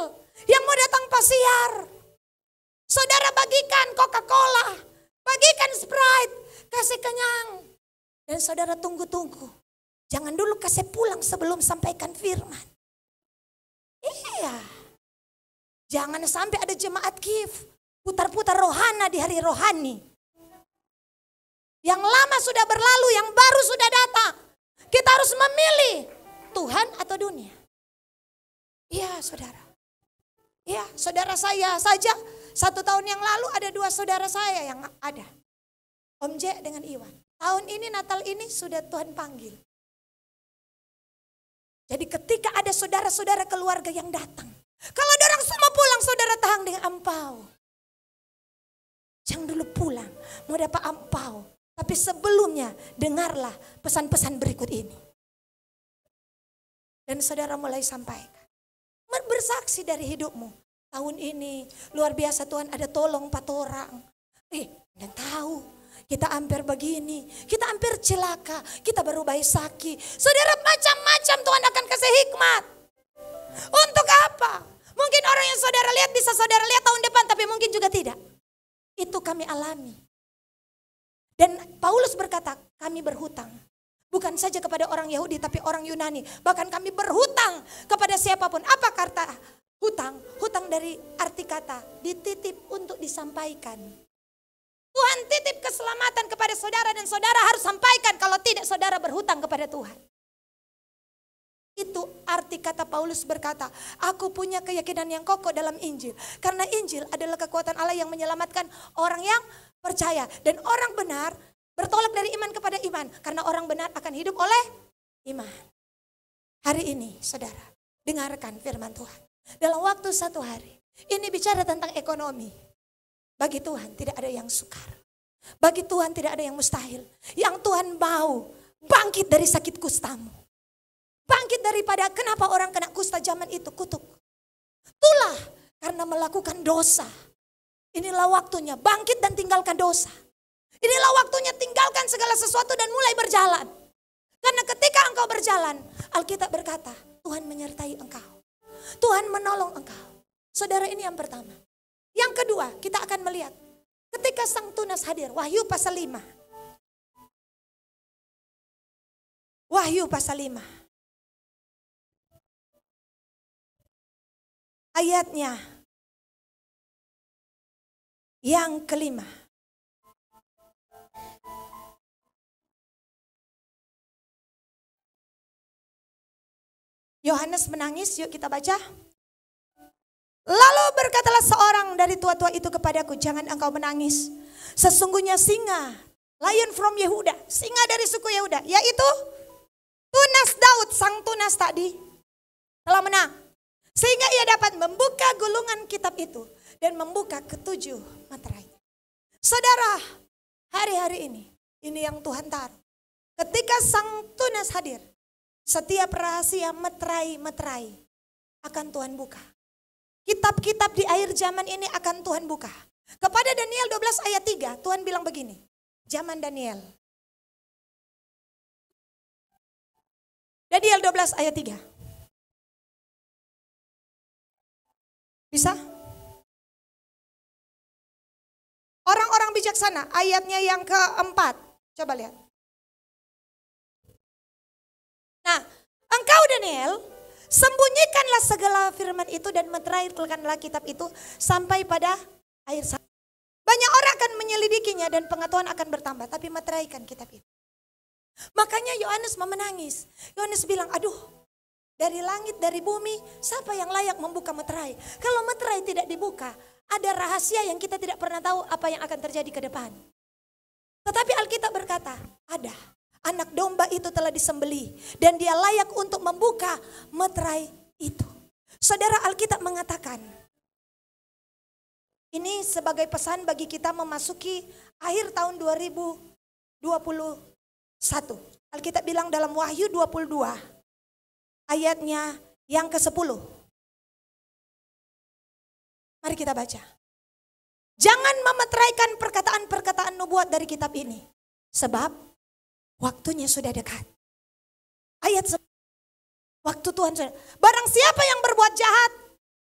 yang mau datang pasiar, saudara bagikan Coca-Cola, bagikan Sprite, kasih kenyang. Dan saudara tunggu-tunggu. Jangan dulu kasih pulang sebelum sampaikan firman. Iya. Jangan sampai ada jemaat KIF putar-putar rohana di hari rohani. Yang lama sudah berlalu, yang baru sudah datang. Kita harus memilih Tuhan atau dunia. Iya saudara. Iya, saudara saya saja 1 tahun yang lalu ada 2 saudara saya yang ada. Om J dengan Iwan. Tahun ini Natal ini sudah Tuhan panggil. Jadi ketika ada saudara-saudara keluarga yang datang. Kalau ada orang semua pulang, saudara tahan dengan ampau. Jangan dulu pulang, mau dapat ampau. Tapi sebelumnya dengarlah pesan-pesan berikut ini. Dan saudara mulai sampaikan. Bersaksi dari hidupmu. Tahun ini luar biasa Tuhan ada tolong 4 orang. Dan tahu kita hampir begini, kita hampir celaka, kita baru Baisaki. Saudara, macam-macam Tuhan akan kasih hikmat. Untuk apa? Mungkin orang yang saudara lihat bisa saudara lihat tahun depan, tapi mungkin juga tidak. Itu kami alami. Dan Paulus berkata, kami berhutang. Bukan saja kepada orang Yahudi, tapi orang Yunani. Bahkan kami berhutang kepada siapapun. Apa kata hutang? Hutang dari arti kata, dititip untuk disampaikan. Tuhan titip keselamatan kepada saudara dan saudara harus sampaikan. Kalau tidak saudara berhutang kepada Tuhan. Itu arti kata Paulus berkata, aku punya keyakinan yang kokoh dalam Injil. Karena Injil adalah kekuatan Allah yang menyelamatkan orang yang percaya. Dan orang benar bertolak dari iman kepada iman. Karena orang benar akan hidup oleh iman. Hari ini saudara, dengarkan firman Tuhan. Dalam waktu 1 hari, ini bicara tentang ekonomi. Bagi Tuhan tidak ada yang sukar. Bagi Tuhan tidak ada yang mustahil. Yang Tuhan mau bangkit dari sakit kustamu. Bangkit daripada kenapa orang kena kusta zaman itu kutuk. Tulah karena melakukan dosa. Inilah waktunya bangkit dan tinggalkan dosa. Inilah waktunya tinggalkan segala sesuatu dan mulai berjalan. Karena ketika engkau berjalan, Alkitab berkata, Tuhan menyertai engkau. Tuhan menolong engkau. Saudara, ini yang pertama. Yang kedua, kita akan melihat ketika Sang Tunas hadir, Wahyu pasal 5. Wahyu pasal 5. Ayatnya yang kelima. Yohanes menangis, yuk kita baca. Lalu berkatalah seorang dari tua-tua itu kepadaku, jangan engkau menangis. Sesungguhnya singa, lion from Yehuda, singa dari suku Yehuda, yaitu Tunas Daud, sang Tunas tadi, telah menang. Sehingga ia dapat membuka gulungan kitab itu dan membuka ketujuh materai. Saudara, hari-hari ini yang Tuhan taruh. Ketika Sang Tunas hadir, setiap rahasia meterai akan Tuhan buka. Kitab-kitab di akhir zaman ini akan Tuhan buka. Kepada Daniel 12 ayat 3, Tuhan bilang begini. Zaman Daniel. Daniel 12 ayat 3. Bisa? Orang-orang bijaksana, ayatnya yang keempat. Coba lihat. Nah, engkau Daniel, sembunyikanlah segala firman itu dan meteraikanlah kitab itu sampai pada akhir zaman. Banyak orang akan menyelidikinya dan pengetahuan akan bertambah, tapi meteraikan kitab itu. Makanya Yohanes menangis. Yohanes bilang, aduh, dari langit, dari bumi, siapa yang layak membuka meterai? Kalau meterai tidak dibuka, ada rahasia yang kita tidak pernah tahu apa yang akan terjadi ke depan. Tetapi Alkitab berkata, ada. Anak domba itu telah disembelih dan dia layak untuk membuka meterai itu. Saudara, Alkitab mengatakan, ini sebagai pesan bagi kita memasuki akhir tahun 2021. Alkitab bilang dalam Wahyu 22 ayatnya yang ke-10. Mari kita baca. Jangan memeteraikan perkataan-perkataan nubuat dari kitab ini, sebab waktunya sudah dekat. Ayat waktu Tuhan sudah. Barang siapa yang berbuat jahat,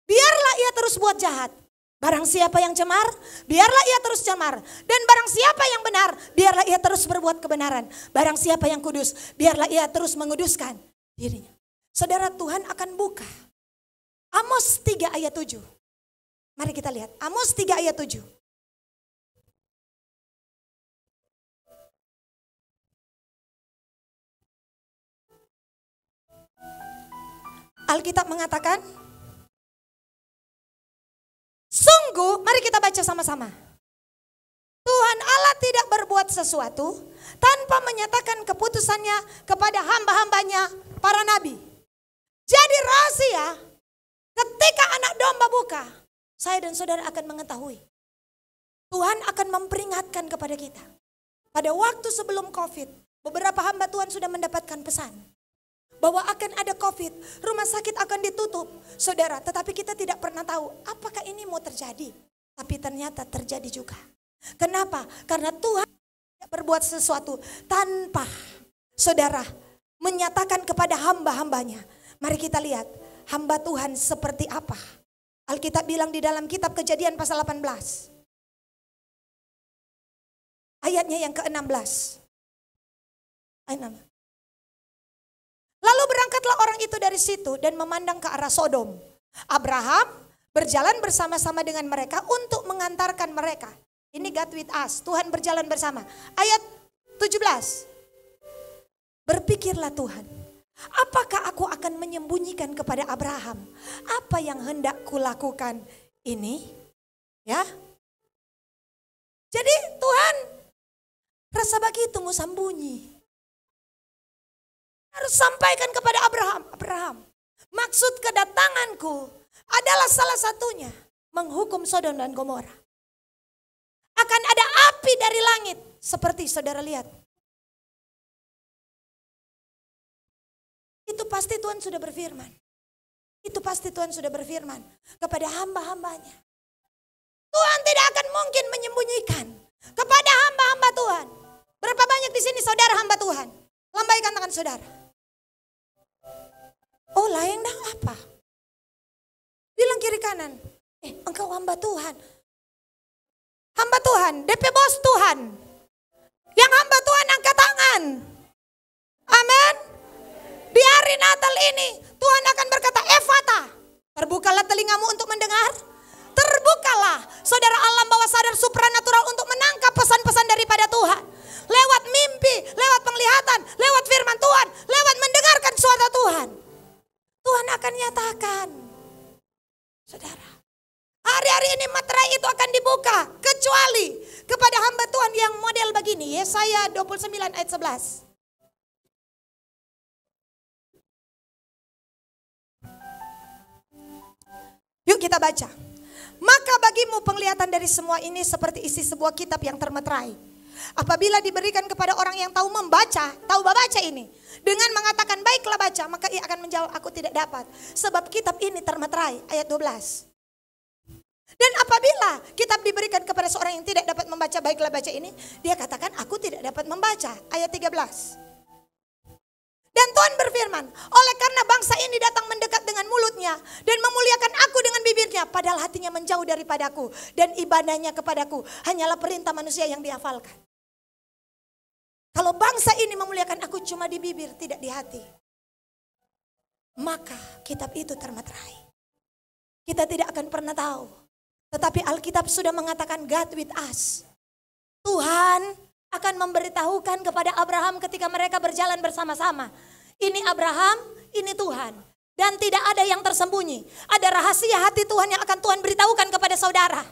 biarlah ia terus buat jahat. Barang siapa yang cemar, biarlah ia terus cemar. Dan barang siapa yang benar, biarlah ia terus berbuat kebenaran. Barang siapa yang kudus, biarlah ia terus menguduskan dirinya. Saudara, Tuhan akan buka Amos 3 ayat 7. Mari kita lihat Amos 3 ayat 7. Alkitab mengatakan, sungguh, mari kita baca sama-sama. Tuhan Allah tidak berbuat sesuatu tanpa menyatakan keputusannya kepada hamba-hambanya para nabi. Jadi rahasia, ketika anak domba buka, saya dan saudara akan mengetahui. Tuhan akan memperingatkan kepada kita. Pada waktu sebelum COVID, beberapa hamba Tuhan sudah mendapatkan pesan bahwa akan ada COVID, rumah sakit akan ditutup, saudara. Tetapi kita tidak pernah tahu apakah ini mau terjadi. Tapi ternyata terjadi juga. Kenapa? Karena Tuhan tidak berbuat sesuatu tanpa, saudara, menyatakan kepada hamba-hambanya. Mari kita lihat hamba Tuhan seperti apa. Alkitab bilang di dalam kitab Kejadian pasal 18. Ayatnya yang ke-16. Ayat 6. Lalu berangkatlah orang itu dari situ dan memandang ke arah Sodom. Abraham berjalan bersama-sama dengan mereka untuk mengantarkan mereka. Ini God with us, Tuhan berjalan bersama. Ayat 17. Berpikirlah Tuhan, apakah aku akan menyembunyikan kepada Abraham apa yang hendak kulakukan ini? Ya. Jadi Tuhan rasa begitu mau sembunyi. Harus sampaikan kepada Abraham, maksud kedatanganku adalah salah satunya menghukum Sodom dan Gomora. Akan ada api dari langit, seperti saudara lihat. Itu pasti Tuhan sudah berfirman. itu pasti Tuhan sudah berfirman kepada hamba-hambanya. Tuhan tidak akan mungkin menyembunyikan kepada hamba-hamba Tuhan. Berapa banyak di sini saudara hamba Tuhan? Lambaikan tangan saudara. Oh, layang dah apa? Bilang kiri kanan. Engkau hamba Tuhan. Hamba Tuhan, DP bos Tuhan. Yang hamba Tuhan angkat tangan. Amin. Di hari Natal ini Tuhan akan berkata, Efata, terbukalah telingamu untuk mendengar. Terbukalah saudara alam bawah sadar supranatural untuk menangkap pesan-pesan daripada Tuhan. Lewat mimpi, lewat penglihatan, lewat firman Tuhan, lewat mendengarkan suara Tuhan. Tuhan akan nyatakan. Saudara, hari-hari ini materai itu akan dibuka. Kecuali kepada hamba Tuhan yang model begini. Yesaya 29 ayat 11. Yuk kita baca. Maka bagimu penglihatan dari semua ini seperti isi sebuah kitab yang termeterai. Apabila diberikan kepada orang yang tahu membaca, tahu membaca ini, dengan mengatakan baiklah baca, maka ia akan menjawab aku tidak dapat. Sebab kitab ini termeterai, ayat 12. Dan apabila kitab diberikan kepada seorang yang tidak dapat membaca baiklah baca ini, dia katakan aku tidak dapat membaca, ayat 13. Dan Tuhan berfirman, oleh karena bangsa ini datang mendekat dengan mulutnya dan memuliakan aku dengan bibirnya, padahal hatinya menjauh daripadaku dan ibadahnya kepadaku hanyalah perintah manusia yang dihafalkan. Kalau bangsa ini memuliakan aku cuma di bibir, tidak di hati, maka kitab itu termeterai. Kita tidak akan pernah tahu. Tetapi Alkitab sudah mengatakan God with us. Tuhan akan memberitahukan kepada Abraham ketika mereka berjalan bersama-sama. Ini Abraham, ini Tuhan. Dan tidak ada yang tersembunyi. Ada rahasia hati Tuhan yang akan Tuhan beritahukan kepada saudara.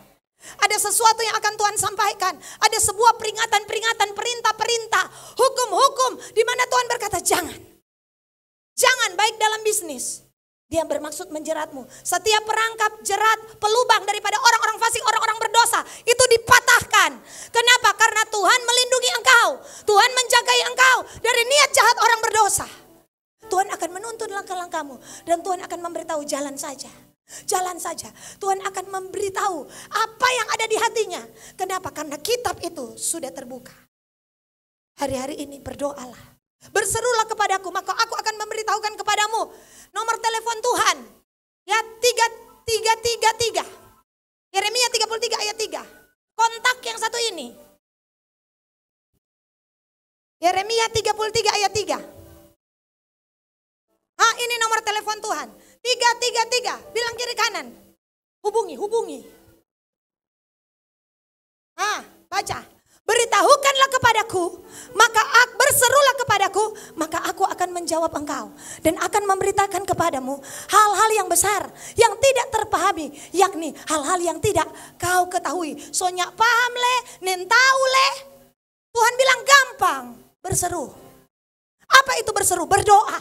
Ada sesuatu yang akan Tuhan sampaikan. Ada sebuah peringatan-peringatan, perintah-perintah, hukum-hukum. Di mana Tuhan berkata jangan. Jangan baik dalam bisnis. Dia bermaksud menjeratmu. Setiap perangkap, jerat, pelubang daripada orang-orang fasik, orang-orang berdosa. Itu dipatahkan. Kenapa? Karena Tuhan melindungi engkau. Tuhan menjagai engkau dari niat jahat orang berdosa. Tuhan akan menuntun langkah-langkahmu. Dan Tuhan akan memberitahu jalan saja. Jalan saja. Tuhan akan memberitahu apa yang ada di hatinya. Kenapa? Karena kitab itu sudah terbuka. Hari-hari ini berdoalah. Berserulah kepadaku, maka aku akan memberitahukan kepadamu nomor telepon Tuhan. Ya 3333. Yeremia 33 ayat 3. Kontak yang satu ini. Yeremia 33 ayat 3. Ini nomor telepon Tuhan. 333. Bilang kiri kanan. Hubungi. Baca. Beritahukanlah kepadaku, maka berserulah kepadaku, maka aku akan menjawab engkau. Dan akan memberitakan kepadamu hal-hal yang besar, yang tidak terpahami. Yakni hal-hal yang tidak kau ketahui. Soalnya paham le, nen tahu le. Tuhan bilang gampang, berseru. Apa itu berseru? Berdoa.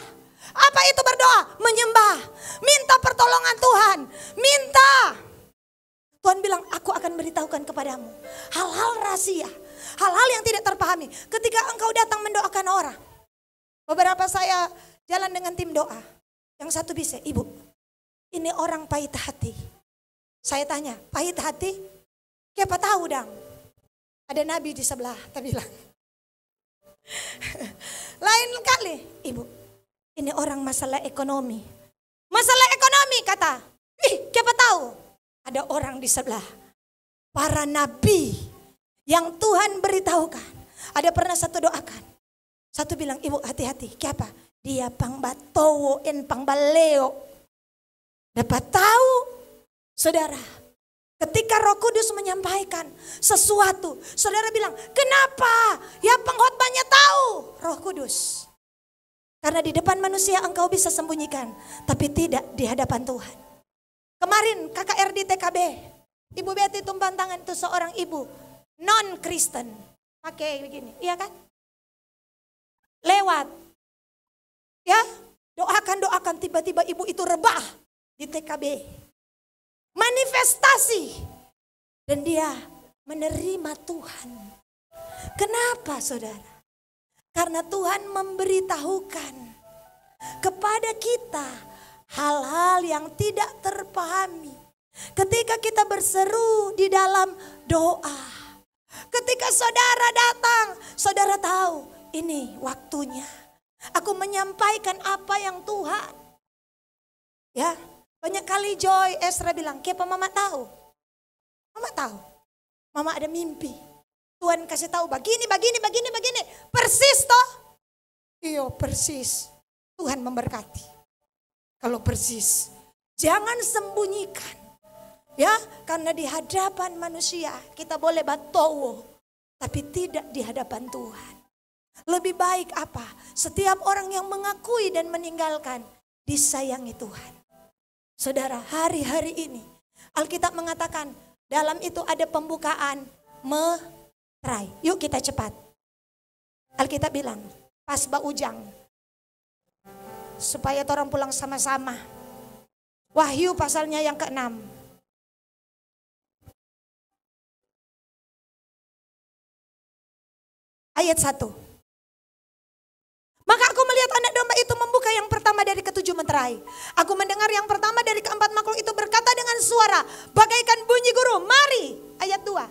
Apa itu berdoa? Menyembah. Minta pertolongan Tuhan. Minta. Tuhan bilang aku akan beritahukan kepadamu hal-hal rahasia. Hal-hal yang tidak terpahami ketika engkau datang mendoakan orang. Beberapa saya jalan dengan tim doa. Yang satu bisa, ibu ini orang pahit hati. Saya tanya, pahit hati? Siapa tahu dang. Ada nabi di sebelah, tak bilang. Lain kali, ibu ini orang masalah ekonomi. Masalah ekonomi kata, siapa tahu. Ada orang di sebelah, para nabi yang Tuhan beritahukan. Ada pernah satu doakan. Satu bilang, ibu hati-hati. Kenapa? Dia pangbatowo en pangbaleo. Dapat tahu, saudara. Ketika Roh Kudus menyampaikan sesuatu, saudara bilang, kenapa? Ya pengkhotbahnya tahu, Roh Kudus. Karena di depan manusia engkau bisa sembunyikan, tapi tidak di hadapan Tuhan. Kemarin KKRD TKB, Ibu Betty tumpang tangan itu seorang ibu non-Kristen, pakai begini, iya kan? Lewat, ya doakan tiba-tiba ibu itu rebah di TKB, manifestasi, dan dia menerima Tuhan. Kenapa saudara? Karena Tuhan memberitahukan kepada kita hal-hal yang tidak terpahami. Ketika kita berseru di dalam doa. Ketika saudara datang, saudara tahu ini waktunya. Aku menyampaikan apa yang Tuhan. Ya, banyak kali Joy, Esra bilang, "Kepa mama tahu." Mama tahu. Mama ada mimpi. Tuhan kasih tahu begini. Persis toh? Iya, persis. Tuhan memberkati. Kalau persis, jangan sembunyikan. Ya, karena di hadapan manusia kita boleh batowo, tapi tidak di hadapan Tuhan. Lebih baik apa? Setiap orang yang mengakui dan meninggalkan disayangi Tuhan. Saudara, hari-hari ini Alkitab mengatakan dalam itu ada pembukaan meterai. Yuk kita cepat. Alkitab bilang, pas ujang. Supaya orang pulang sama-sama. Wahyu pasalnya yang ke-6. Ayat 1. Maka aku melihat anak domba itu membuka yang pertama dari ketujuh meterai. Aku mendengar yang pertama dari keempat makhluk itu berkata dengan suara bagaikan bunyi guru, "Mari." Ayat 2.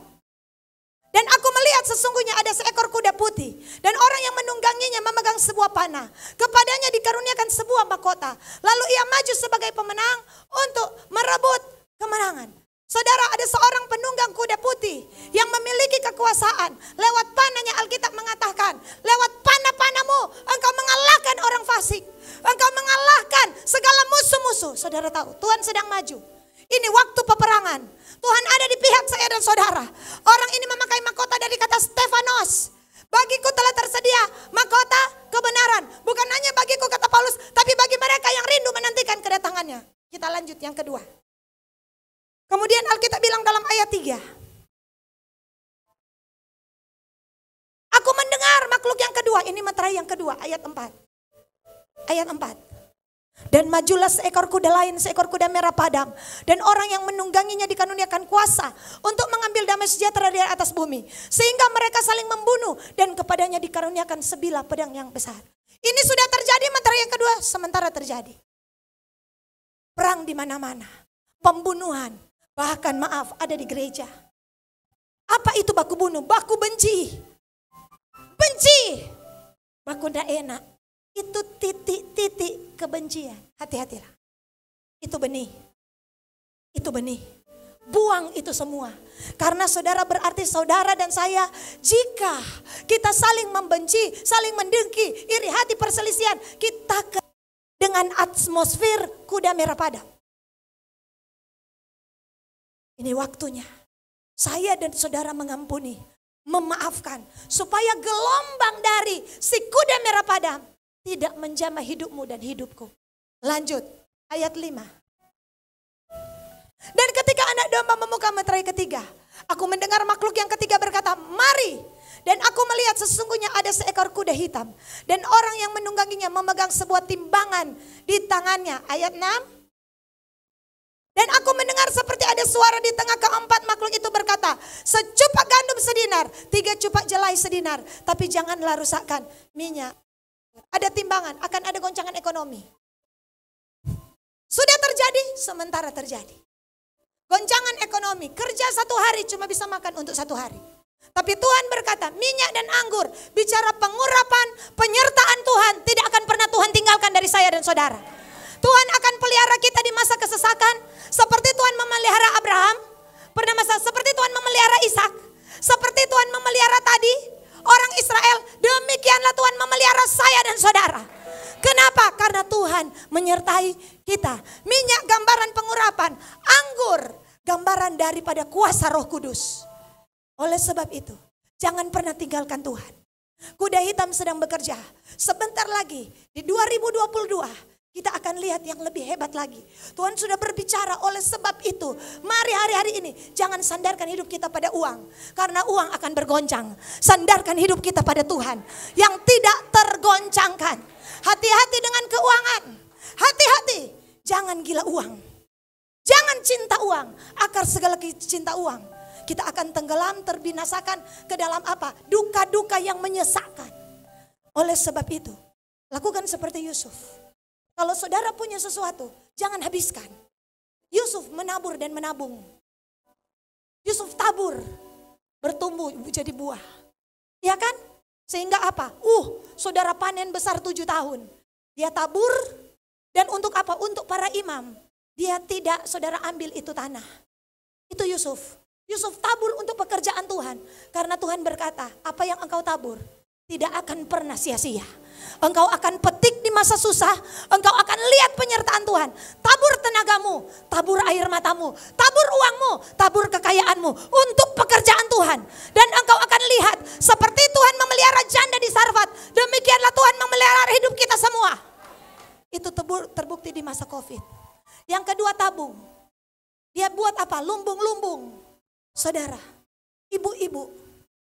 Dan aku melihat sesungguhnya ada seekor kuda putih. Dan orang yang menungganginya memegang sebuah panah. Kepadanya dikaruniakan sebuah mahkota. Lalu ia maju sebagai pemenang untuk merebut kemenangan. Saudara, ada seorang penunggang kuda putih yang memiliki kekuasaan. Lewat panahnya Alkitab mengatakan, lewat panah-panahmu engkau mengalahkan orang fasik. Engkau mengalahkan segala musuh-musuh. Saudara tahu, Tuhan sedang maju. Ini waktu peperangan. Tuhan ada di pihak saya dan saudara. Orang ini memakai mahkota dari kata Stefanos. Bagiku telah tersedia mahkota kebenaran. Bukan hanya bagiku kata Paulus, tapi bagi mereka yang rindu menantikan kedatangannya. Kita lanjut yang kedua. Kemudian Alkitab bilang dalam ayat 3. Aku mendengar makhluk yang kedua. Ini meterai yang kedua, ayat 4. Ayat 4. Dan majulah seekor kuda lain, seekor kuda merah padam. Dan orang yang menungganginya dikaruniakan kuasa untuk mengambil damai sejahtera dari atas bumi. Sehingga mereka saling membunuh dan kepadanya dikaruniakan sebilah pedang yang besar. Ini sudah terjadi, meterai yang kedua sementara terjadi. Perang di mana-mana. Pembunuhan. Bahkan maaf ada di gereja. Apa itu baku bunuh? Baku benci. Benci. Baku tidak enak. Itu titik-titik kebencian. Hati-hatilah. Itu benih. Itu benih. Buang itu semua. Karena saudara berarti saudara dan saya, jika kita saling membenci, saling mendengki, iri hati, perselisihan, kita dengan atmosfer kuda merah padam. Ini waktunya. Saya dan saudara mengampuni, memaafkan. Supaya gelombang dari si kuda merah padam tidak menjamah hidupmu dan hidupku. Lanjut, ayat 5. Dan ketika anak domba membuka meterai ketiga, aku mendengar makhluk yang ketiga berkata, "Mari." Dan aku melihat sesungguhnya ada seekor kuda hitam. Dan orang yang menungganginya memegang sebuah timbangan di tangannya. Ayat 6. Dan aku mendengar seperti ada suara di tengah keempat makhluk itu berkata, "Secupak gandum sedinar, 3 cupak jelai sedinar. Tapi janganlah rusakkan minyak." Ada timbangan, akan ada goncangan ekonomi. Sudah terjadi, sementara terjadi. Goncangan ekonomi, kerja 1 hari cuma bisa makan untuk 1 hari. Tapi Tuhan berkata, minyak dan anggur, bicara pengurapan, penyertaan Tuhan, tidak akan pernah Tuhan tinggalkan dari saya dan saudara. Tuhan akan pelihara kita di masa kesesakan, seperti Tuhan memelihara Abraham, seperti Tuhan memelihara Ishak, seperti Tuhan memelihara tadi orang Israel, demikianlah Tuhan memelihara saya dan saudara. Kenapa? Karena Tuhan menyertai kita. Minyak gambaran pengurapan, anggur gambaran daripada kuasa Roh Kudus. Oleh sebab itu, jangan pernah tinggalkan Tuhan. Kuda hitam sedang bekerja. Sebentar lagi di 2022 kita akan lihat yang lebih hebat lagi. Tuhan sudah berbicara, oleh sebab itu mari hari-hari ini jangan sandarkan hidup kita pada uang. Karena uang akan bergoncang. Sandarkan hidup kita pada Tuhan yang tidak tergoncangkan. Hati-hati dengan keuangan. Hati-hati, jangan gila uang. Jangan cinta uang. Akar segala cinta uang. Kita akan tenggelam, terbinasakan ke dalam apa? Duka-duka yang menyesakkan. Oleh sebab itu, lakukan seperti Yusuf. Kalau saudara punya sesuatu, jangan habiskan. Yusuf menabur dan menabung. Yusuf tabur, bertumbuh jadi buah. Ya kan? Sehingga apa? Saudara panen besar 7 tahun. Dia tabur dan untuk apa? Untuk para imam. Dia tidak, saudara ambil itu tanah. Itu Yusuf. Yusuf tabur untuk pekerjaan Tuhan. Karena Tuhan berkata, apa yang engkau tabur tidak akan pernah sia-sia. Engkau akan petik di masa susah, engkau akan lihat penyertaan Tuhan. Tabur tenagamu, tabur air matamu, tabur uangmu, tabur kekayaanmu untuk pekerjaan Tuhan. Dan engkau akan lihat seperti Tuhan memelihara janda di Sarfat, demikianlah Tuhan memelihara hidup kita semua. Itu terbukti di masa Covid. Yang kedua tabung. Dia buat apa? Lumbung-lumbung. Saudara, ibu-ibu,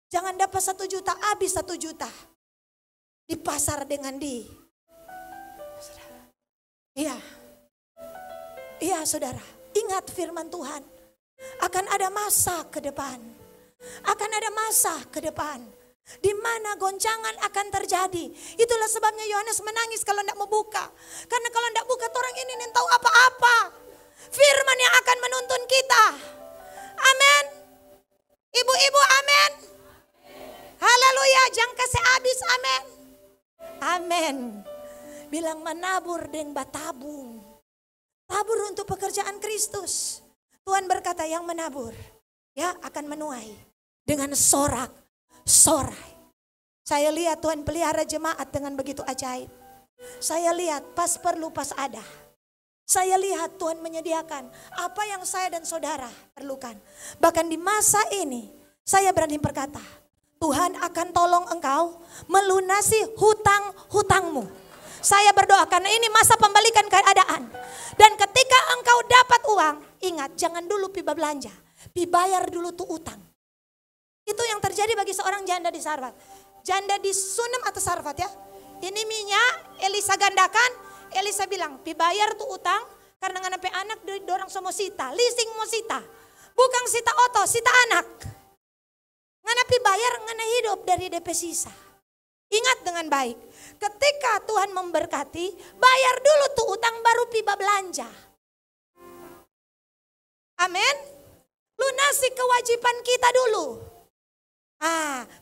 jangan dapat 1 juta, habis 1 juta. Di pasar dengan Iya saudara, ingat firman Tuhan. Akan ada masa ke depan. Akan ada masa ke depan. Di mana goncangan akan terjadi. Itulah sebabnya Yohanes menangis kalau tidak mau buka. Karena kalau tidak buka orang ini tahu apa-apa. Firman yang akan menuntun kita. Amin. Ibu-ibu amin. Haleluya, jangan kasih habis amin. Amin. Bilang menabur dan batabung. Tabur untuk pekerjaan Kristus. Tuhan berkata yang menabur ya akan menuai dengan sorak-sorai. Saya lihat Tuhan pelihara jemaat dengan begitu ajaib. Saya lihat pas perlu pas ada. Saya lihat Tuhan menyediakan apa yang saya dan saudara perlukan. Bahkan di masa ini saya berani berkata, Tuhan akan tolong engkau melunasi hutang-hutangmu. Saya berdoa karena ini masa pembalikan keadaan. Dan ketika engkau dapat uang, ingat jangan dulu pi belanja. Pi bayar dulu tuh utang. Itu yang terjadi bagi seorang janda di Sarfat. Janda di Sunem atau Sarfat ya. Ini minyak, Elisa gandakan. Elisa bilang, pi bayar tuh utang karena nganape anak dorang semua sita. Leasing mau sita. Bukan sita oto, sita anak. Ngana pi bayar, ngana hidup dari DP sisa. Ingat dengan baik. Ketika Tuhan memberkati, bayar dulu tuh utang baru pi belanja. Amin. Lunasi kewajiban kita dulu.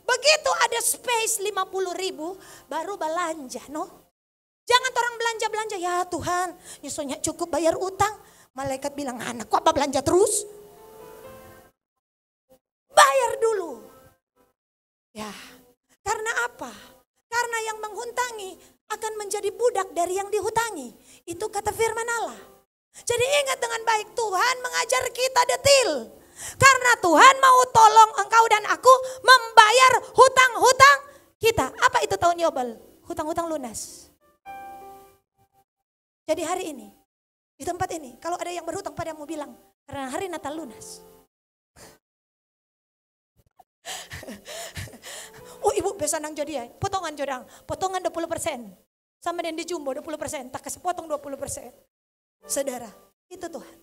Begitu ada space 50.000 baru belanja no. Jangan orang belanja-belanja, ya Tuhan nyusunya cukup bayar utang. Malaikat bilang, anak kok apa belanja terus? Bayar dulu. Ya, karena apa? Karena yang menghutangi akan menjadi budak dari yang dihutangi. Itu kata firman Allah. Jadi ingat dengan baik, Tuhan mengajar kita detil. Karena Tuhan mau tolong engkau dan aku membayar hutang-hutang kita. Apa itu tahun Yobel? Hutang-hutang lunas. Jadi hari ini, di tempat ini, kalau ada yang berhutang padamu bilang, karena hari Natal lunas. Ibu bisa nang jadi ya, potongan jodang, potongan 20%. Sama dengan di Jumbo 20%, tak kasih potong 20%. Saudara, itu Tuhan.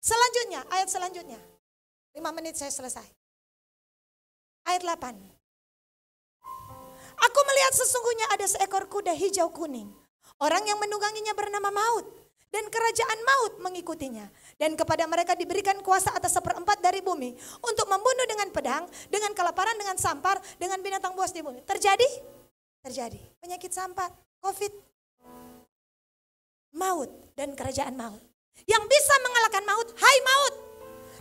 Selanjutnya, ayat selanjutnya. 5 menit saya selesai. Ayat 8. Aku melihat sesungguhnya ada seekor kuda hijau kuning. Orang yang menungganginya bernama Maut. Dan kerajaan maut mengikutinya. Dan kepada mereka diberikan kuasa atas 1/4 dari bumi. Untuk membunuh dengan pedang, dengan kelaparan, dengan sampar, dengan binatang buas di bumi. Terjadi? Terjadi. Penyakit sampar, Covid. Maut dan kerajaan maut. Yang bisa mengalahkan maut, hai maut.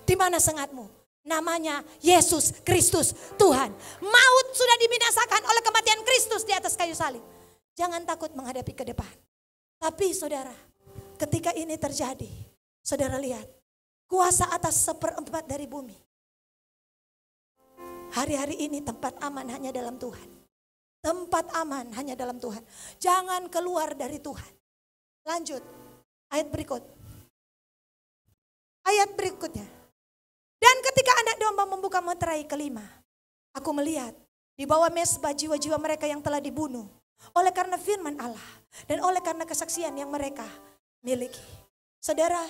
Di mana sengatmu? Namanya Yesus Kristus Tuhan. Maut sudah dibinasakan oleh kematian Kristus di atas kayu salib. Jangan takut menghadapi ke depan. Tapi saudara, ketika ini terjadi, saudara lihat, kuasa atas 1/4 dari bumi. Hari-hari ini tempat aman hanya dalam Tuhan. Tempat aman hanya dalam Tuhan. Jangan keluar dari Tuhan. Lanjut, ayat berikut. Ayat berikutnya. Dan ketika anak domba membuka meterai kelima, aku melihat di bawah mezbah jiwa-jiwa mereka yang telah dibunuh. Oleh karena firman Allah dan oleh karena kesaksian yang mereka miliki. Saudara,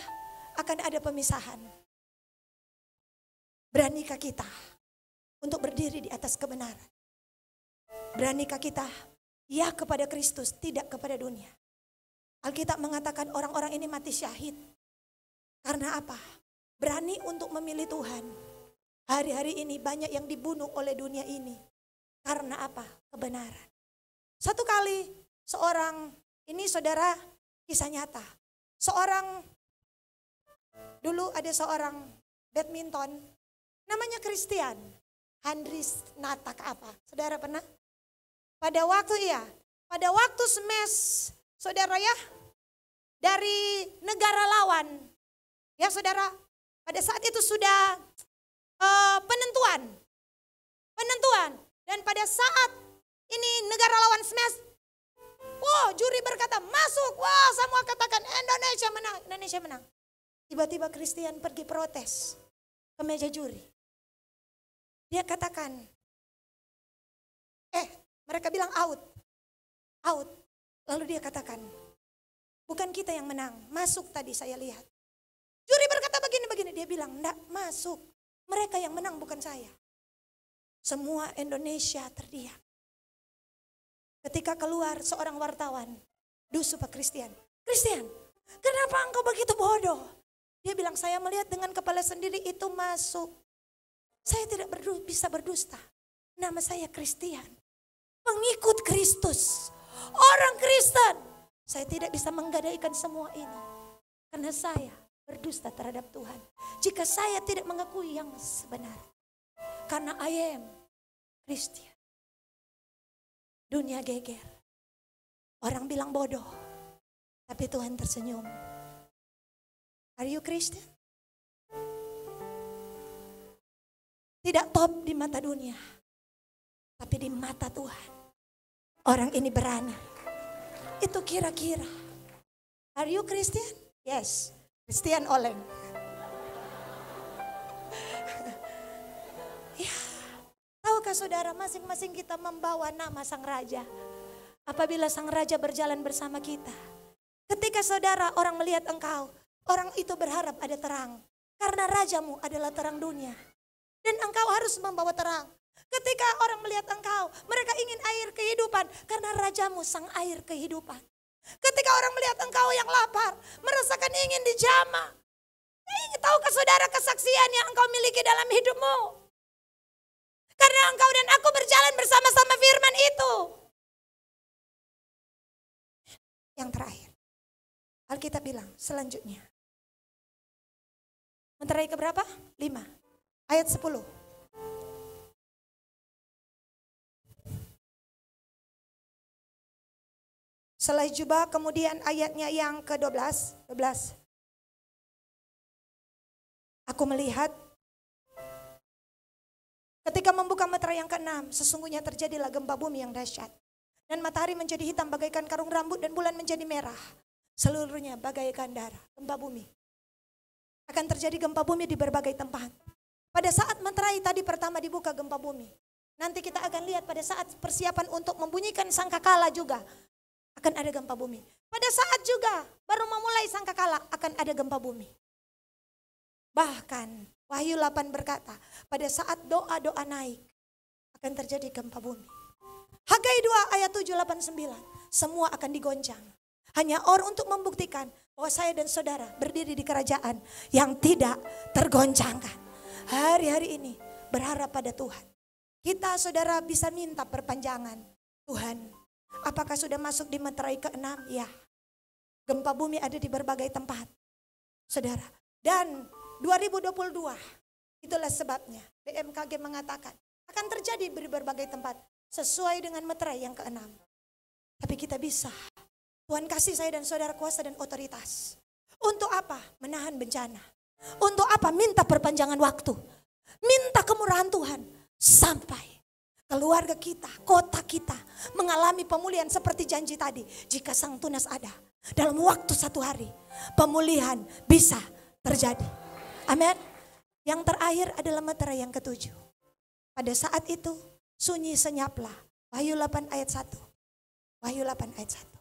akan ada pemisahan. Beranikah kita untuk berdiri di atas kebenaran? Beranikah kita ya kepada Kristus, tidak kepada dunia? Alkitab mengatakan orang-orang ini mati syahid. Karena apa? Berani untuk memilih Tuhan. Hari-hari ini banyak yang dibunuh oleh dunia ini. Karena apa? Kebenaran. Satu kali seorang, ini saudara kisah nyata. Dulu ada seorang badminton, namanya Christian. Andries Natak apa? Saudara pernah? Pada waktu smash, saudara ya, dari negara lawan. Ya saudara, pada saat itu sudah penentuan. Dan pada saat ini negara lawan smash, juri berkata masuk. Semua katakan Indonesia menang. Tiba-tiba Christian pergi protes ke meja juri. Dia katakan, mereka bilang out. Lalu dia katakan, bukan kita yang menang, masuk tadi saya lihat. Juri berkata begini, dia bilang, enggak masuk. Mereka yang menang bukan saya. Semua Indonesia terdiam. Ketika keluar seorang wartawan, dusu Pak Christian, kenapa engkau begitu bodoh? Dia bilang, saya melihat dengan kepala sendiri itu masuk. Saya tidak bisa berdusta. Nama saya Christian, pengikut Kristus, orang Kristen. Saya tidak bisa menggadaikan semua ini karena saya berdusta terhadap Tuhan. Jika saya tidak mengakui yang sebenar, karena I am Christian. Dunia geger. Orang bilang bodoh, tapi Tuhan tersenyum. Are you Christian? Tidak top di mata dunia, tapi di mata Tuhan. Orang ini berani. Itu kira-kira. Are you Christian? Yes. Christian Oleng. Ya, tahukah saudara, masing-masing kita membawa nama Sang Raja. Apabila Sang Raja berjalan bersama kita, ketika saudara orang melihat engkau, orang itu berharap ada terang. Karena Rajamu adalah terang dunia. Dan engkau harus membawa terang. Ketika orang melihat engkau, mereka ingin air kehidupan. Karena Rajamu sang air kehidupan. Ketika orang melihat engkau yang lapar, merasakan ingin dijamah. Tahukah saudara kesaksian yang engkau miliki dalam hidupmu? Karena engkau dan aku berjalan bersama-sama firman itu. Yang terakhir, Alkitab bilang selanjutnya. Meterai keberapa? 5. Ayat 10. Setelah jubah kemudian ayatnya yang ke-12. Aku melihat ketika membuka meterai yang ke-6, sesungguhnya terjadilah gempa bumi yang dahsyat. Dan matahari menjadi hitam bagaikan karung rambut dan bulan menjadi merah. Seluruhnya bagaikan darah. Gempa bumi. Akan terjadi gempa bumi di berbagai tempat. Pada saat meterai tadi pertama dibuka gempa bumi. Nanti kita akan lihat pada saat persiapan untuk membunyikan sangkakala juga akan ada gempa bumi. Pada saat juga baru memulai sangkakala akan ada gempa bumi. Bahkan Wahyu 8 berkata pada saat doa-doa naik akan terjadi gempa bumi. Hagai 2 ayat 7, 8, 9 semua akan digoncang. Hanya orang untuk membuktikan bahwa saya dan saudara berdiri di kerajaan yang tidak tergoncangkan. Hari-hari ini berharap pada Tuhan. Kita saudara bisa minta perpanjangan. Tuhan, apakah sudah masuk di meterai ke-6? Ya. Gempa bumi ada di berbagai tempat. Saudara. Dan 2022 itulah sebabnya BMKG mengatakan akan terjadi di berbagai tempat sesuai dengan meterai yang ke-6. Tapi kita bisa. Tuhan kasih saya dan saudara kuasa dan otoritas. Untuk apa? Menahan bencana. Untuk apa? Minta perpanjangan waktu. Minta kemurahan Tuhan. Sampai keluarga kita, kota kita mengalami pemulihan seperti janji tadi. Jika Sang Tunas ada, dalam waktu 1 hari pemulihan bisa terjadi. Amin. Yang terakhir adalah meterai yang ke-7. Pada saat itu sunyi senyaplah. Wahyu 8 ayat 1. Wahyu 8 ayat 1.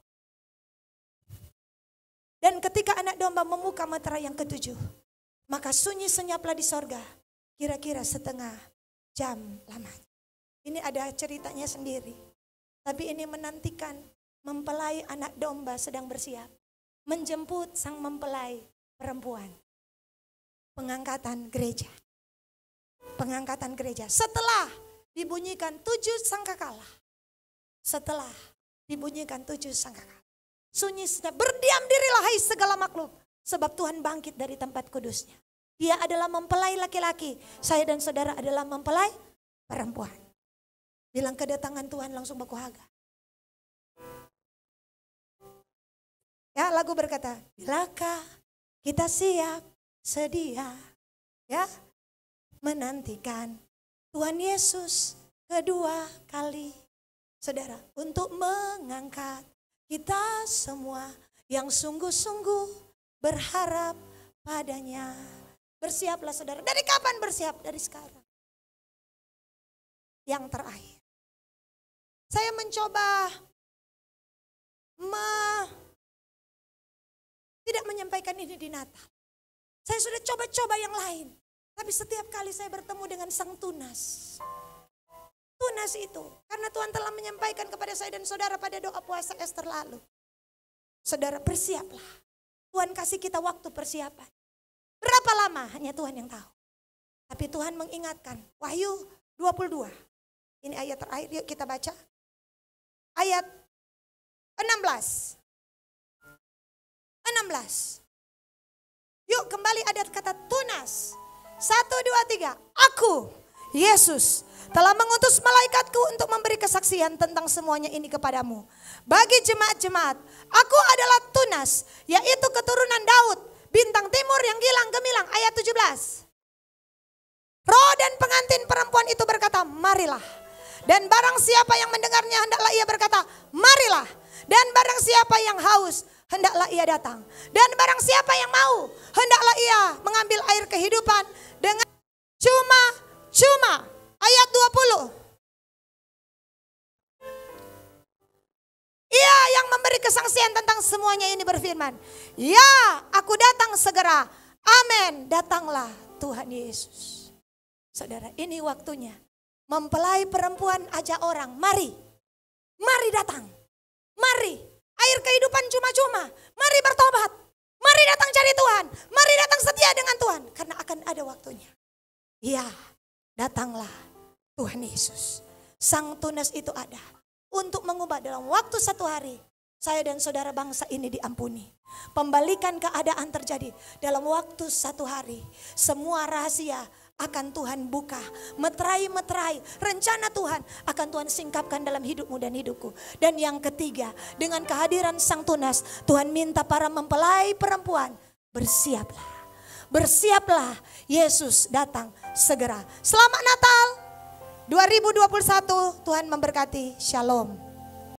Dan ketika anak domba membuka meterai yang ke-7, maka sunyi senyaplah di sorga, kira-kira setengah jam lamanya. Ini ada ceritanya sendiri. Tapi ini menantikan mempelai anak domba sedang bersiap. menjemput sang mempelai perempuan. Pengangkatan gereja. Pengangkatan gereja. Setelah dibunyikan 7 sangkakala. Setelah dibunyikan 7 sangkakala. Sunyi sedap, berdiam dirilah hai segala makhluk. Sebab Tuhan bangkit dari tempat kudusnya. Dia adalah mempelai laki-laki. Saya dan saudara adalah mempelai perempuan. Bilang kedatangan Tuhan langsung baku haga. Ya, lagu berkata, bilakah kita siap sedia ya menantikan Tuhan Yesus kedua kali. Saudara, untuk mengangkat kita semua yang sungguh-sungguh berharap padanya. Bersiaplah saudara. Dari kapan bersiap? Dari sekarang. Yang terakhir. Saya mencoba tidak menyampaikan ini di Natal. Saya sudah coba-coba yang lain. Tapi setiap kali saya bertemu dengan sang tunas. Tunas itu. Karena Tuhan telah menyampaikan kepada saya dan saudara pada doa puasa Ester lalu. Saudara, bersiaplah. Tuhan kasih kita waktu persiapan. Berapa lama? Hanya Tuhan yang tahu. Tapi Tuhan mengingatkan. Wahyu 22. Ini ayat terakhir, yuk kita baca. Ayat 16. Yuk kembali ada kata tunas. 1, 2, 3. Aku, Yesus, telah mengutus malaikatku untuk memberi kesaksian tentang semuanya ini kepadamu. Bagi jemaat-jemaat, aku adalah tunas, yaitu keturunan Daud, bintang timur yang gilang gemilang. Ayat 17. Roh dan pengantin perempuan itu berkata, marilah. Dan barang siapa yang mendengarnya hendaklah ia berkata, marilah. Dan barang siapa yang haus, hendaklah ia datang. Dan barang siapa yang mau, hendaklah ia mengambil air kehidupan dengan cuma-cuma. Ayat 20. Ia yang memberi kesaksian tentang semuanya ini berfirman, ya, aku datang segera. Amin, datanglah Tuhan Yesus. Saudara, ini waktunya. Mempelai perempuan ajak orang, mari datang. Mari, air kehidupan cuma-cuma. Mari bertobat. Mari datang cari Tuhan. Mari datang setia dengan Tuhan. Karena akan ada waktunya. Ya, datanglah Tuhan Yesus. Sang tunas itu ada. Untuk mengubah dalam waktu 1 hari. Saya dan saudara bangsa ini diampuni. Pembalikan keadaan terjadi dalam waktu 1 hari. Semua rahasia akan Tuhan buka. Meterai-meterai rencana Tuhan akan Tuhan singkapkan dalam hidupmu dan hidupku. Dan yang ketiga, dengan kehadiran sang tunas, Tuhan minta para mempelai perempuan, bersiaplah. Bersiaplah, Yesus datang segera. Selamat Natal 2021, Tuhan memberkati. Shalom.